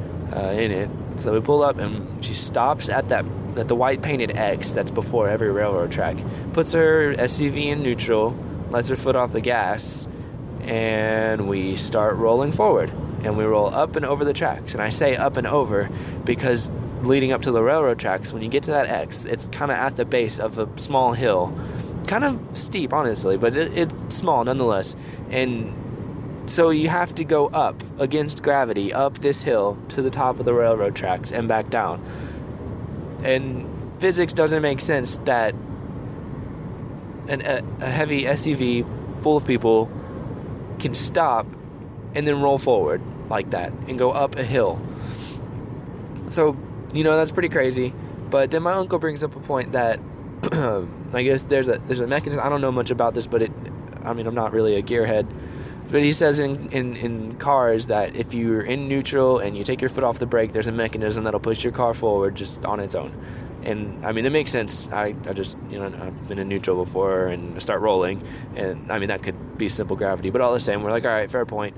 in it. So we pull up, and she stops at the white painted X that's before every railroad track, puts her SUV in neutral, lets her foot off the gas, and we start rolling forward. And we roll up and over the tracks. And I say up and over because leading up to the railroad tracks, when you get to that X, it's kind of at the base of a small hill. Kind of steep, honestly, but it's small nonetheless. And so you have to go up against gravity, up this hill to the top of the railroad tracks and back down. And physics doesn't make sense that a heavy SUV full of people can stop and then roll forward like that and go up a hill. So, that's pretty crazy. But then my uncle brings up a point that I guess there's a mechanism. I don't know much about this, but I'm not really a gearhead. But he says in cars that if you're in neutral and you take your foot off the brake, there's a mechanism that'll push your car forward just on its own. And it makes sense. I just, I've been in neutral before and start rolling, and that could be simple gravity. But all the same, we're like, all right, fair point.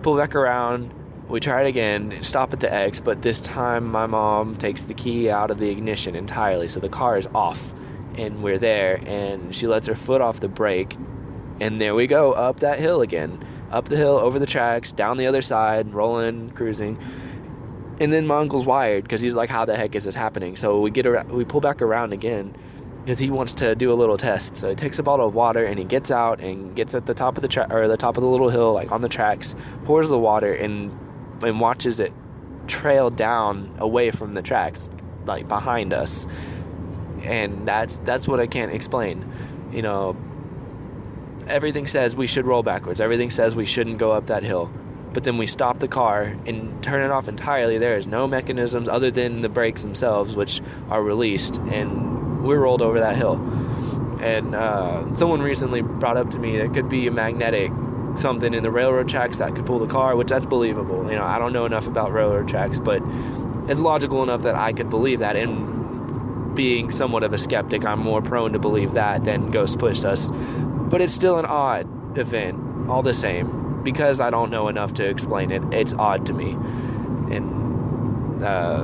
Pull back around. We try it again, stop at the X, but this time my mom takes the key out of the ignition entirely, so the car is off. And we're there, and she lets her foot off the brake, and there we go, up that hill again. Up the hill, over the tracks, down the other side, rolling, cruising. And then my uncle's wired, because he's like, how the heck is this happening? So we pull back around again, because he wants to do a little test. So he takes a bottle of water, and he gets out, and gets at the top of the top of the little hill, like on the tracks, pours the water, and watches it trail down away from the tracks, like behind us. And that's what I can't explain. Everything says we should roll backwards. Everything says we shouldn't go up that hill. But then we stop the car and turn it off entirely. There is no mechanisms other than the brakes themselves, which are released, and we rolled over that hill. And someone recently brought up to me that could be a magnetic something in the railroad tracks that could pull the car, which that's believable. I don't know enough about railroad tracks, but it's logical enough that I could believe that. And being somewhat of a skeptic, I'm more prone to believe that than ghosts pushed us. But it's still an odd event, all the same. Because I don't know enough to explain it, it's odd to me. And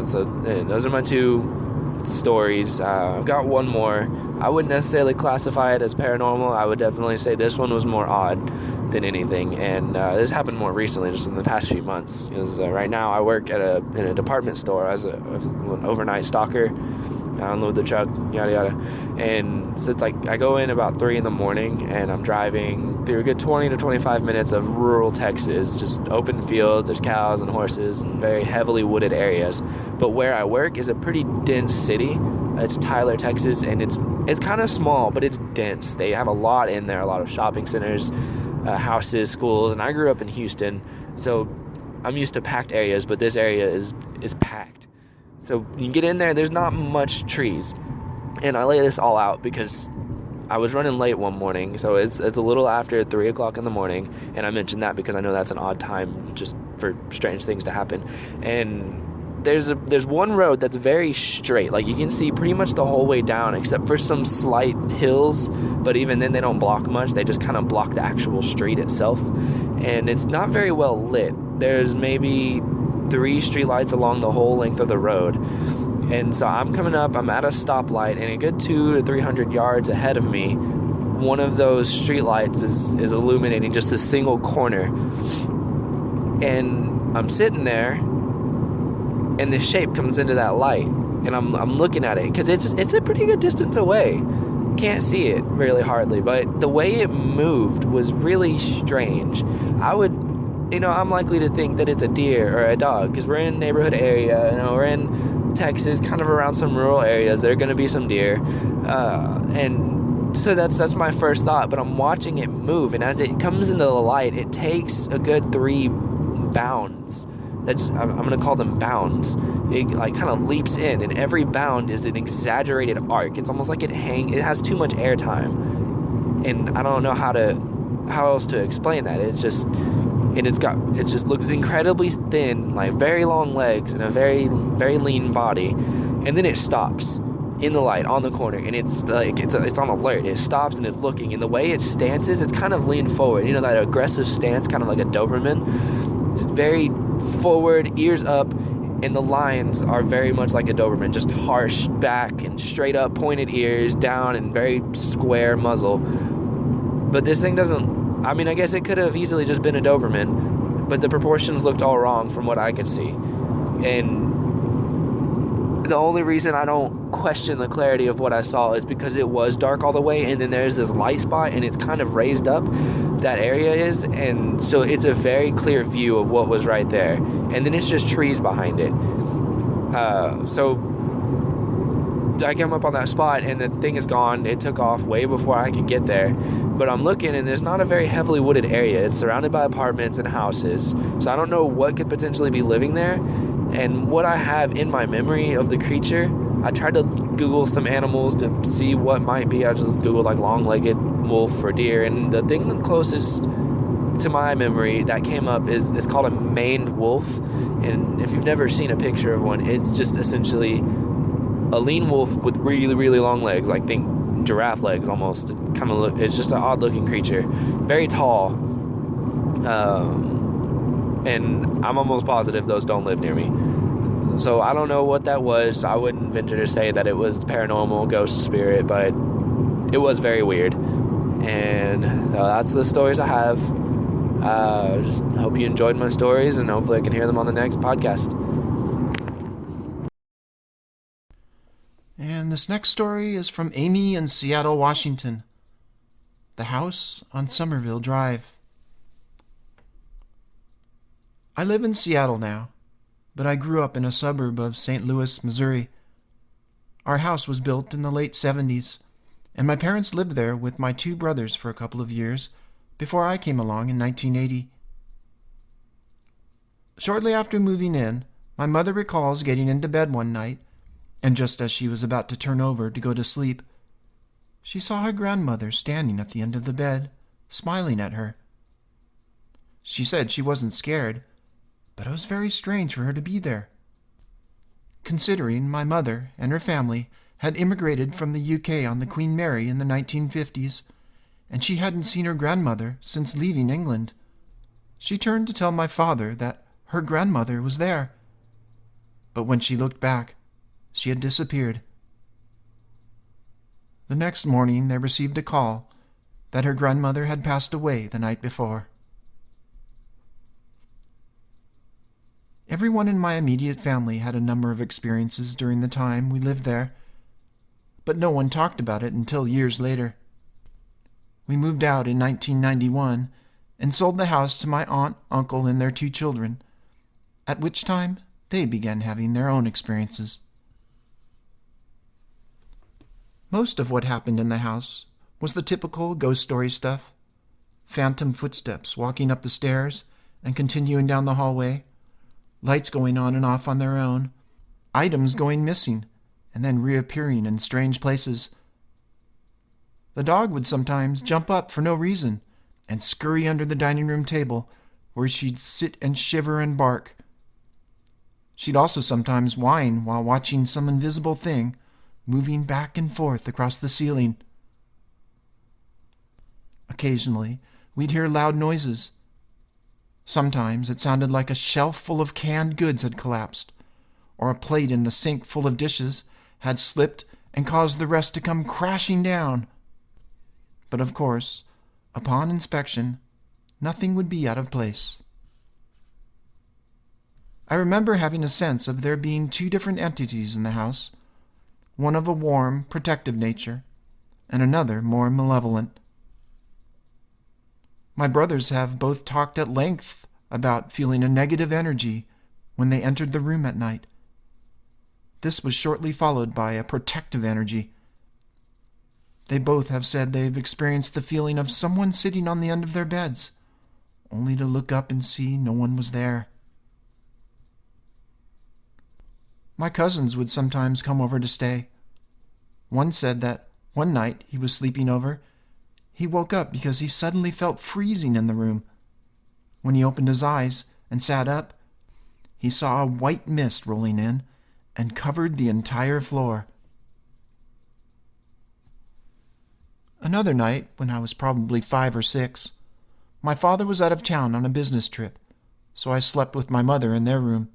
so those are my 2 stories. I've got one more. I wouldn't necessarily classify it as paranormal. I would definitely say this one was more odd than anything. And this happened more recently, just in the past few months. Right now I work in a department store as an overnight stalker. I unload the truck, yada yada. And so it's like I go in about 3 in the morning, and I'm driving through a good 20 to 25 minutes of rural Texas, just open fields. There's cows and horses and very heavily wooded areas. But where I work is a pretty dense city. It's Tyler, Texas, and it's kind of small, but it's dense. They have a lot in there, a lot of shopping centers, houses, schools. And I grew up in Houston, so I'm used to packed areas, but this area is packed. So you get in there, there's not much trees. And I lay this all out because I was running late one morning, so it's a little after 3 o'clock in the morning, and I mentioned that because I know that's an odd time just for strange things to happen. And there's one road that's very straight, like you can see pretty much the whole way down except for some slight hills, but even then they don't block much. They just kind of block the actual street itself, and it's not very well lit. There's maybe 3 streetlights along the whole length of the road. And so I'm coming up, I'm at a stoplight, and a good 200 to 300 yards ahead of me, one of those streetlights is illuminating just a single corner. And I'm sitting there, and this shape comes into that light, and I'm looking at it because it's a pretty good distance away. Can't see it really hardly, but the way it moved was really strange. I'm likely to think that it's a deer or a dog because we're in a neighborhood area. We're in Texas, kind of around some rural areas. There are going to be some deer, and so that's my first thought. But I'm watching it move, and as it comes into the light, it takes a good 3 bounds. I'm going to call them bounds. It like kind of leaps in, and every bound is an exaggerated arc. It's almost like it has too much airtime, and I don't know how else to explain that. It just looks incredibly thin, like very long legs and a very, very lean body, and then it stops in the light on the corner, and it's like it's on alert. It stops and it's looking, and the way it stances, it's kind of leaned forward. That aggressive stance, kind of like a Doberman. It's very forward, ears up, and the lines are very much like a Doberman, just harsh back and straight up pointed ears, down and very square muzzle. But this thing doesn't, I guess it could have easily just been a Doberman, but the proportions looked all wrong from what I could see. And the only reason I don't question the clarity of what I saw is because it was dark all the way, and then there's this light spot, and it's kind of raised up, that area is, and so it's a very clear view of what was right there, and then it's just trees behind it. So I came up on that spot, and the thing is gone. It took off way before I could get there, but I'm looking, and there's not a very heavily wooded area. It's surrounded by apartments and houses, so I don't know what could potentially be living there. And what I have in my memory of the creature, I tried to Google some animals to see what might be. I just Googled like long-legged wolf or deer, and the thing the closest to my memory that came up is called a maned wolf. And if you've never seen a picture of one, it's just essentially a lean wolf with really, really long legs, like think giraffe legs almost. It's just an odd-looking creature, very tall. And I'm almost positive those don't live near me. So I don't know what that was. I wouldn't venture to say that it was paranormal, ghost, spirit, but it was very weird. And that's the stories I have. Just hope you enjoyed my stories, and hopefully I can hear them on the next podcast. And this next story is from Amy in Seattle, Washington. The House on Summerville Drive. I live in Seattle now, but I grew up in a suburb of St. Louis, Missouri. Our house was built in the late 70s, and my parents lived there with my 2 brothers for a couple of years before I came along in 1980. Shortly after moving in, my mother recalls getting into bed one night, and just as she was about to turn over to go to sleep, she saw her grandmother standing at the end of the bed, smiling at her. She said she wasn't scared, but it was very strange for her to be there, considering my mother and her family had immigrated from the UK on the Queen Mary in the 1950s, and she hadn't seen her grandmother since leaving England. She turned to tell my father that her grandmother was there, but when she looked back, she had disappeared. The next morning they received a call that her grandmother had passed away the night before. Everyone in my immediate family had a number of experiences during the time we lived there, but no one talked about it until years later. We moved out in 1991 and sold the house to my aunt, uncle, and their 2 children, at which time they began having their own experiences. Most of what happened in the house was the typical ghost story stuff. Phantom footsteps walking up the stairs and continuing down the hallway, lights going on and off on their own, items going missing and then reappearing in strange places. The dog would sometimes jump up for no reason and scurry under the dining room table, where she'd sit and shiver and bark. She'd also sometimes whine while watching some invisible thing moving back and forth across the ceiling. Occasionally, we'd hear loud noises. Sometimes it sounded like a shelf full of canned goods had collapsed, or a plate in the sink full of dishes had slipped and caused the rest to come crashing down. But of course, upon inspection, nothing would be out of place. I remember having a sense of there being 2 different entities in the house, one of a warm, protective nature, and another more malevolent. My brothers have both talked at length about feeling a negative energy when they entered the room at night. This was shortly followed by a protective energy. They both have said they've experienced the feeling of someone sitting on the end of their beds, only to look up and see no one was there. My cousins would sometimes come over to stay. One said that one night he was sleeping over, he woke up because he suddenly felt freezing in the room. When he opened his eyes and sat up, he saw a white mist rolling in and covered the entire floor. Another night, when I was probably 5 or 6, my father was out of town on a business trip, so I slept with my mother in their room.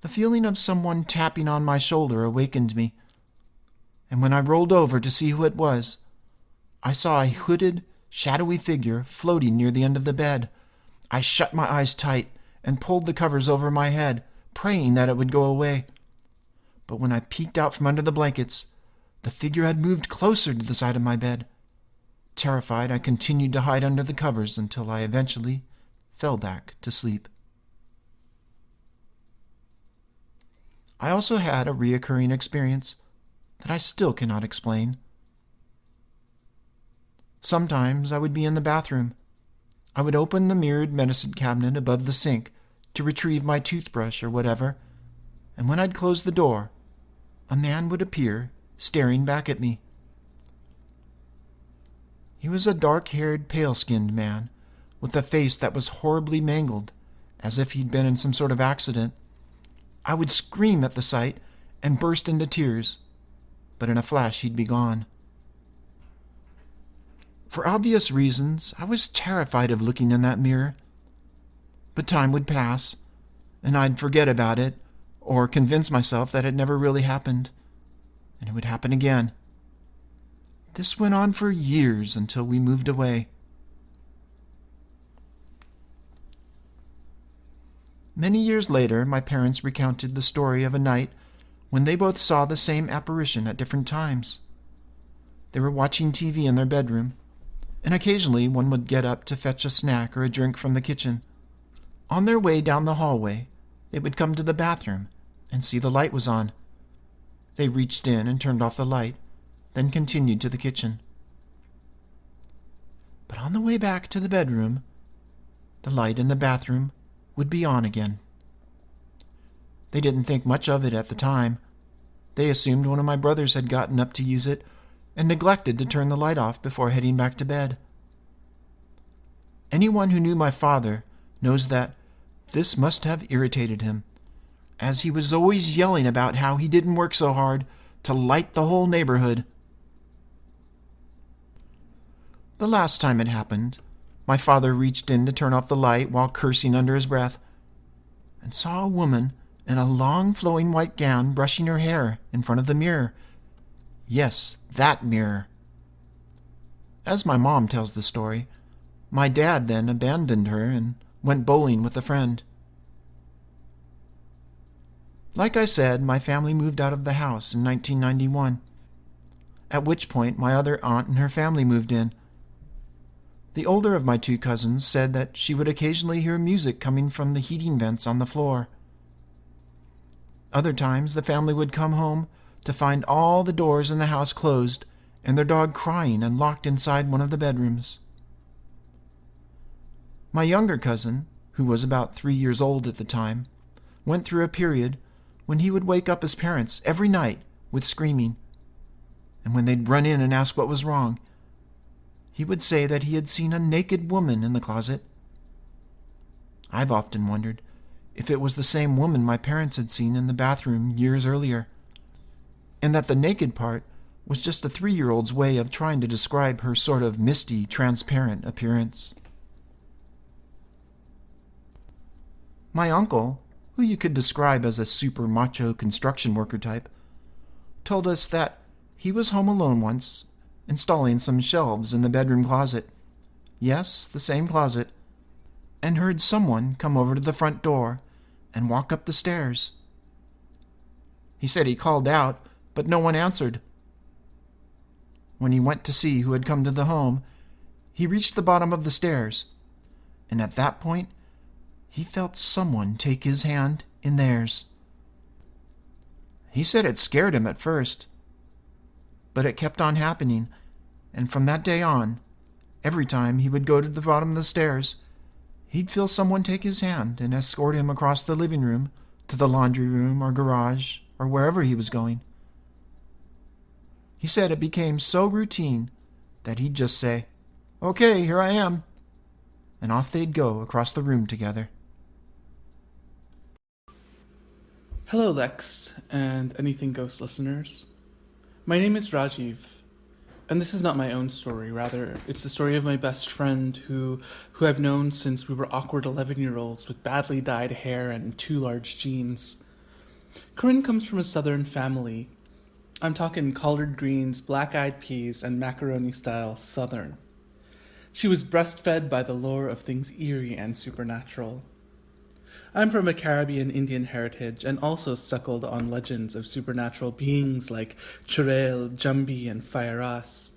The feeling of someone tapping on my shoulder awakened me, and when I rolled over to see who it was, I saw a hooded, shadowy figure floating near the end of the bed. I shut my eyes tight and pulled the covers over my head, praying that it would go away. But when I peeked out from under the blankets, the figure had moved closer to the side of my bed. Terrified, I continued to hide under the covers until I eventually fell back to sleep. I also had a reoccurring experience that I still cannot explain. Sometimes I would be in the bathroom. I would open the mirrored medicine cabinet above the sink to retrieve my toothbrush or whatever, and when I'd close the door, a man would appear, staring back at me. He was a dark-haired, pale-skinned man, with a face that was horribly mangled, as if he'd been in some sort of accident. I would scream at the sight and burst into tears, but in a flash he'd be gone. For obvious reasons, I was terrified of looking in that mirror. But time would pass, and I'd forget about it, or convince myself that it never really happened, and it would happen again. This went on for years until we moved away. Many years later, my parents recounted the story of a night when they both saw the same apparition at different times. They were watching TV in their bedroom, and occasionally one would get up to fetch a snack or a drink from the kitchen. On their way down the hallway, they would come to the bathroom and see the light was on. They reached in and turned off the light, then continued to the kitchen. But on the way back to the bedroom, the light in the bathroom would be on again. They didn't think much of it at the time. They assumed one of my brothers had gotten up to use it and neglected to turn the light off before heading back to bed. Anyone who knew my father knows that this must have irritated him, as he was always yelling about how he didn't work so hard to light the whole neighborhood. The last time it happened, my father reached in to turn off the light while cursing under his breath, and saw a woman in a long flowing white gown brushing her hair in front of the mirror. Yes, that mirror. As my mom tells the story, my dad then abandoned her and went bowling with a friend. Like I said, my family moved out of the house in 1991, at which point my other aunt and her family moved in. The older of my two cousins said that she would occasionally hear music coming from the heating vents on the floor. Other times, the family would come home to find all the doors in the house closed and their dog crying and locked inside one of the bedrooms. My younger cousin, who was about 3 years old at the time, went through a period when he would wake up his parents every night with screaming. And when they'd run in and ask what was wrong, he would say that he had seen a naked woman in the closet. I've often wondered if it was the same woman my parents had seen in the bathroom years earlier, and that the naked part was just a 3-year-old's way of trying to describe her sort of misty, transparent appearance. My uncle, who you could describe as a super macho construction worker type, told us that he was home alone once, installing some shelves in the bedroom closet. Yes, the same closet. And heard someone come over to the front door and walk up the stairs. He said he called out, but no one answered. When he went to see who had come to the home, he reached the bottom of the stairs, and at that point, he felt someone take his hand in theirs. He said it scared him at first, but it kept on happening, and from that day on, every time he would go to the bottom of the stairs, he'd feel someone take his hand and escort him across the living room to the laundry room or garage or wherever he was going. He said it became so routine that he'd just say, "Okay, here I am," and off they'd go across the room together. Hello, Lex, and Anything Ghost listeners. My name is Rajiv, and this is not my own story. Rather, it's the story of my best friend who I've known since we were awkward 11-year-olds with badly dyed hair and 2 large jeans. Corinne comes from a southern family. I'm talking collard greens, black-eyed peas, and macaroni-style southern. She was breastfed by the lore of things eerie and supernatural. I'm from a Caribbean Indian heritage and also suckled on legends of supernatural beings like Churel, Jambi, and Fairas.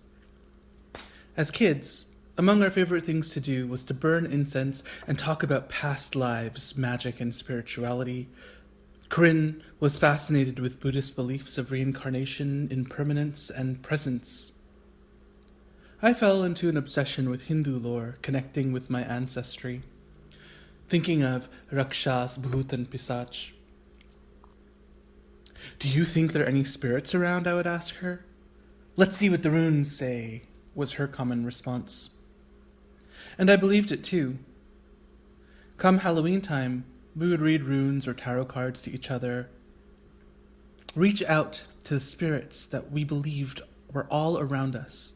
As kids, among our favorite things to do was to burn incense and talk about past lives, magic, and spirituality. Corinne was fascinated with Buddhist beliefs of reincarnation, impermanence, and presence. I fell into an obsession with Hindu lore, connecting with my ancestry, thinking of Rakshas, Bhut, and Pisach. "Do you think there are any spirits around?" I would ask her. "Let's see what the runes say," was her common response. And I believed it too. Come Halloween time, we would read runes or tarot cards to each other, reach out to the spirits that we believed were all around us,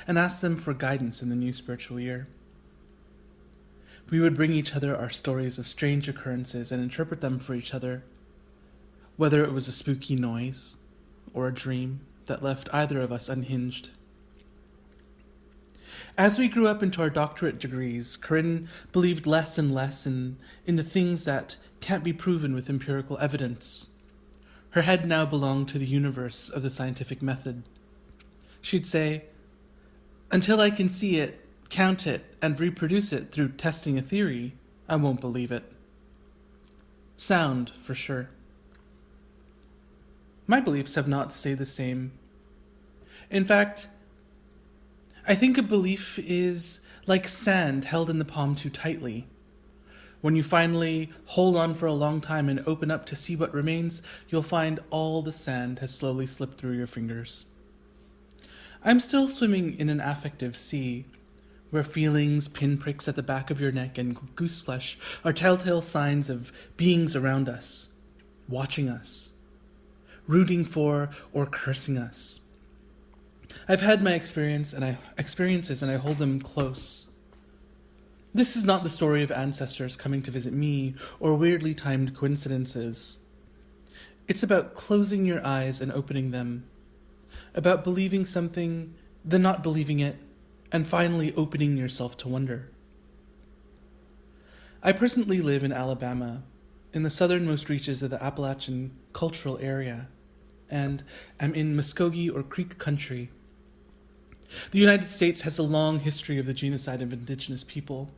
and ask them for guidance in the new spiritual year. We would bring each other our stories of strange occurrences and interpret them for each other, whether it was a spooky noise or a dream that left either of us unhinged. As we grew up into our doctorate degrees, Corinne believed less and less in the things that can't be proven with empirical evidence. Her head now belonged to the universe of the scientific method. She'd say, "Until I can see it, count it, and reproduce it through testing a theory, I won't believe it." Sound, for sure. My beliefs have not stayed the same. In fact, I think a belief is like sand held in the palm too tightly. When you finally hold on for a long time and open up to see what remains, you'll find all the sand has slowly slipped through your fingers. I'm still swimming in an affective sea, where feelings, pinpricks at the back of your neck, and gooseflesh are telltale signs of beings around us, watching us, rooting for or cursing us. I've had my experiences and I hold them close. This is not the story of ancestors coming to visit me or weirdly timed coincidences. It's about closing your eyes and opening them, about believing something, then not believing it, and finally opening yourself to wonder. I presently live in Alabama, in the southernmost reaches of the Appalachian Cultural Area, and am in Muskogee or Creek Country. The United States has a long history of the genocide of indigenous people.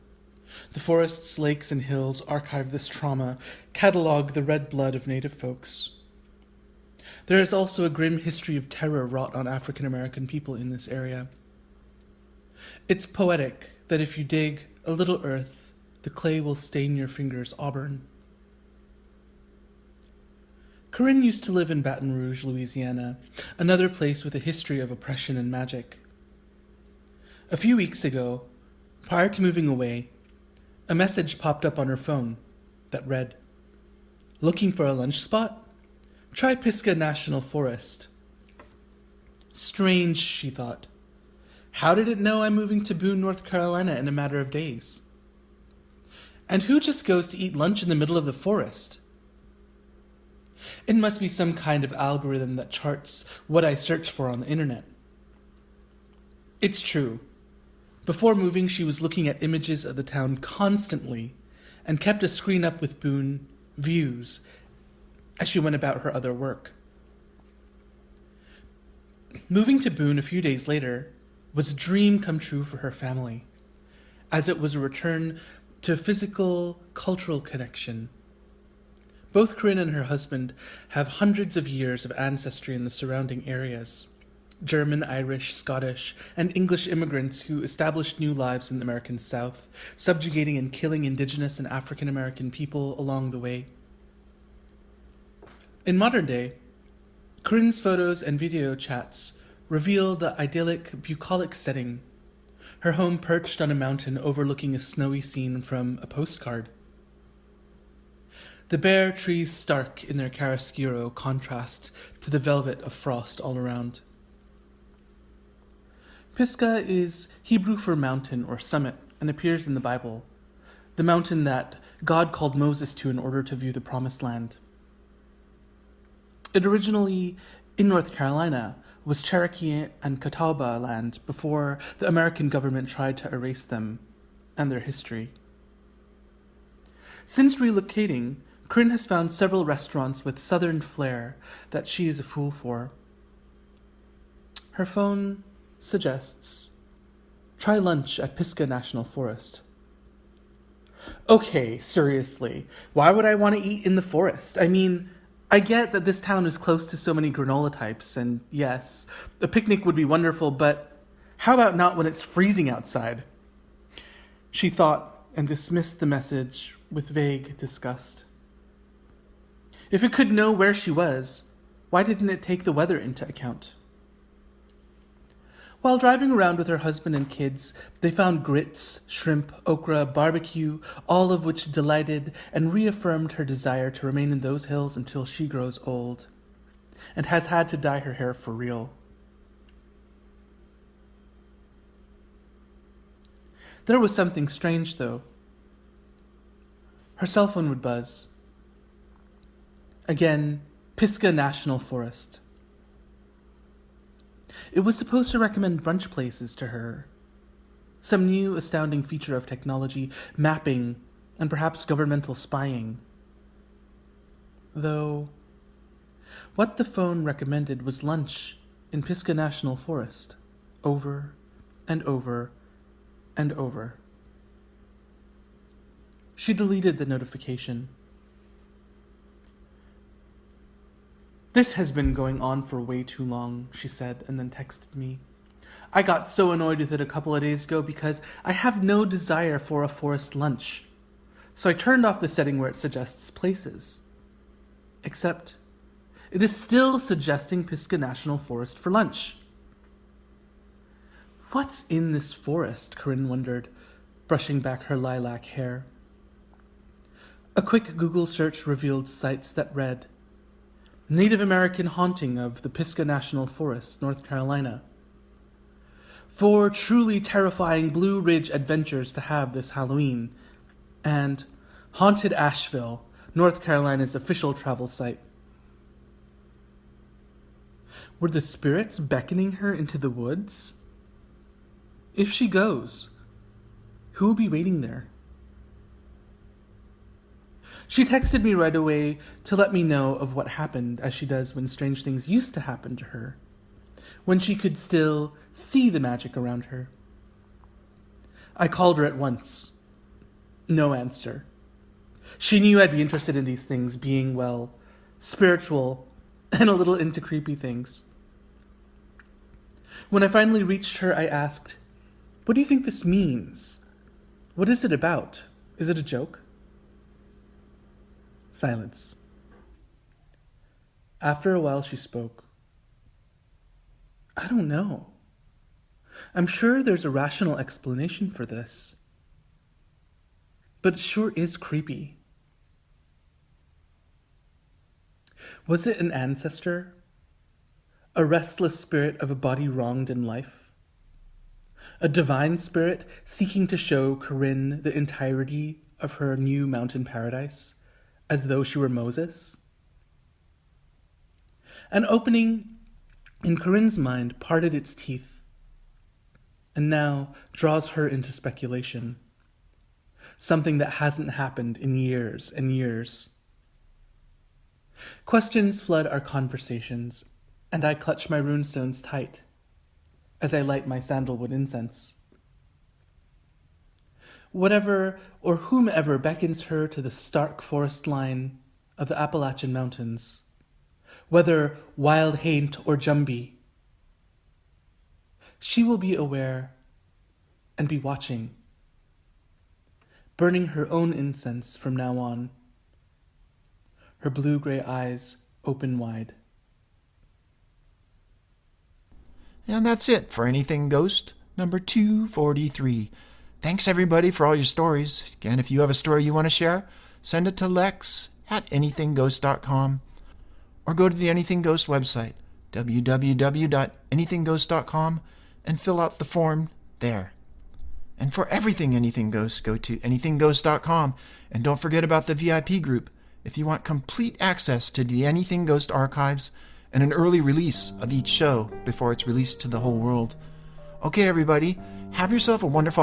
The forests, lakes, and hills archive this trauma, catalog the red blood of native folks. There is also a grim history of terror wrought on African American people in this area. It's poetic that if you dig a little earth, the clay will stain your fingers auburn. Corinne used to live in Baton Rouge, Louisiana, another place with a history of oppression and magic. A few weeks ago, prior to moving away, a message popped up on her phone that read, "Looking for a lunch spot? Try Pisgah National Forest." Strange, she thought. How did it know I'm moving to Boone, North Carolina in a matter of days? And who just goes to eat lunch in the middle of the forest? It must be some kind of algorithm that charts what I search for on the internet. It's true. Before moving, she was looking at images of the town constantly and kept a screen up with Boone views as she went about her other work. Moving to Boone a few days later was a dream come true for her family, as it was a return to a physical, cultural connection. Both Corinne and her husband have hundreds of years of ancestry in the surrounding areas. German, Irish, Scottish, and English immigrants who established new lives in the American South, subjugating and killing indigenous and African American people along the way. In modern day, Corinne's photos and video chats reveal the idyllic, bucolic setting, her home perched on a mountain overlooking a snowy scene from a postcard. The bare trees stark in their chiaroscuro contrast to the velvet of frost all around. Pisgah is Hebrew for mountain or summit and appears in the Bible, the mountain that God called Moses to in order to view the Promised Land. It originally, in North Carolina, was Cherokee and Catawba land before the American government tried to erase them and their history. Since relocating, Corinne has found several restaurants with southern flair that she is a fool for. Her phone suggests, try lunch at Pisgah National Forest. Okay, seriously, why would I want to eat in the forest? I mean, I get that this town is close to so many granola types, and yes, a picnic would be wonderful, but how about not when it's freezing outside? She thought and dismissed the message with vague disgust. If it could know where she was, why didn't it take the weather into account? While driving around with her husband and kids, they found grits, shrimp, okra, barbecue, all of which delighted and reaffirmed her desire to remain in those hills until she grows old, and has had to dye her hair for real. There was something strange, though. Her cell phone would buzz. Again, Pisgah National Forest. It was supposed to recommend brunch places to her. Some new astounding feature of technology, mapping, and perhaps governmental spying. Though, what the phone recommended was lunch in Pisgah National Forest, over and over and over. She deleted the notification. This has been going on for way too long, she said, and then texted me. I got so annoyed with it a couple of days ago because I have no desire for a forest lunch. So I turned off the setting where it suggests places. Except, it is still suggesting Pisgah National Forest for lunch. What's in this forest? Corinne wondered, brushing back her lilac hair. A quick Google search revealed sites that read, Native American haunting of the Pisgah National Forest, North Carolina. 4 truly terrifying Blue Ridge adventures to have this Halloween. And Haunted Asheville, North Carolina's official travel site. Were the spirits beckoning her into the woods? If she goes, who will be waiting there? She texted me right away to let me know of what happened, as she does when strange things used to happen to her, when she could still see the magic around her. I called her at once. No answer. She knew I'd be interested in these things, being, well, spiritual and a little into creepy things. When I finally reached her, I asked, "What do you think this means? What is it about? Is it a joke?" Silence. After a while, she spoke. "I don't know. I'm sure there's a rational explanation for this. But it sure is creepy. Was it an ancestor? A restless spirit of a body wronged in life? A divine spirit seeking to show Corinne the entirety of her new mountain paradise, as though she were Moses? An opening in Corinne's mind parted its teeth, and now draws her into speculation. Something that hasn't happened in years and years. Questions flood our conversations, and I clutch my runestones tight as I light my sandalwood incense. Whatever or whomever beckons her to the stark forest line of the Appalachian Mountains, whether wild haint or jumbie, she will be aware and be watching, burning her own incense from now on, her blue-gray eyes open wide. And that's it for Anything Ghost number 243. Thanks everybody for all your stories. Again, if you have a story you want to share, send it to lex@anythingghost.com or go to the Anything Ghost website, www.anythingghost.com, and fill out the form there. And for everything Anything Ghost, go to anythingghost.com, and don't forget about the VIP group if you want complete access to the Anything Ghost archives and an early release of each show before it's released to the whole world. Okay, everybody, have yourself a wonderful